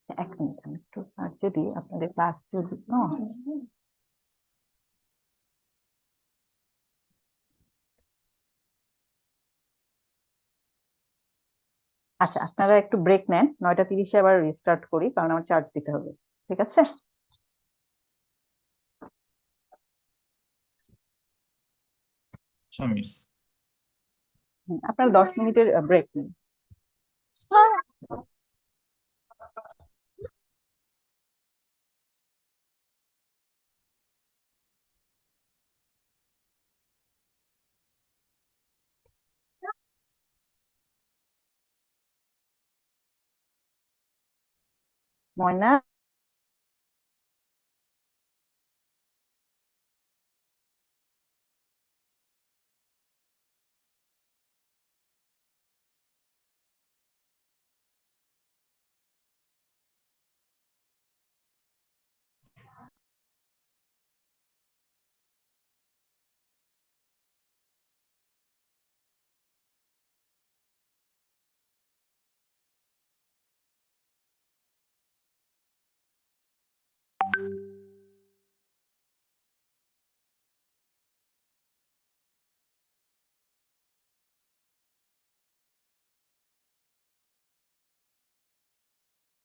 [SPEAKER 1] এক মিনিট, আমি একটু, আর যদি আপনাদের ক্লাস যদি আচ্ছা, আপনারা একটু ব্রেক নেন, 9:30-এ আবার রিস্টার্ট করি, কারণ আমার চার্জ দিতে হবে। ঠিক আছে?
[SPEAKER 3] মিস।
[SPEAKER 1] আপনারা 10 মিনিটের ব্রেক নিন। ময়না,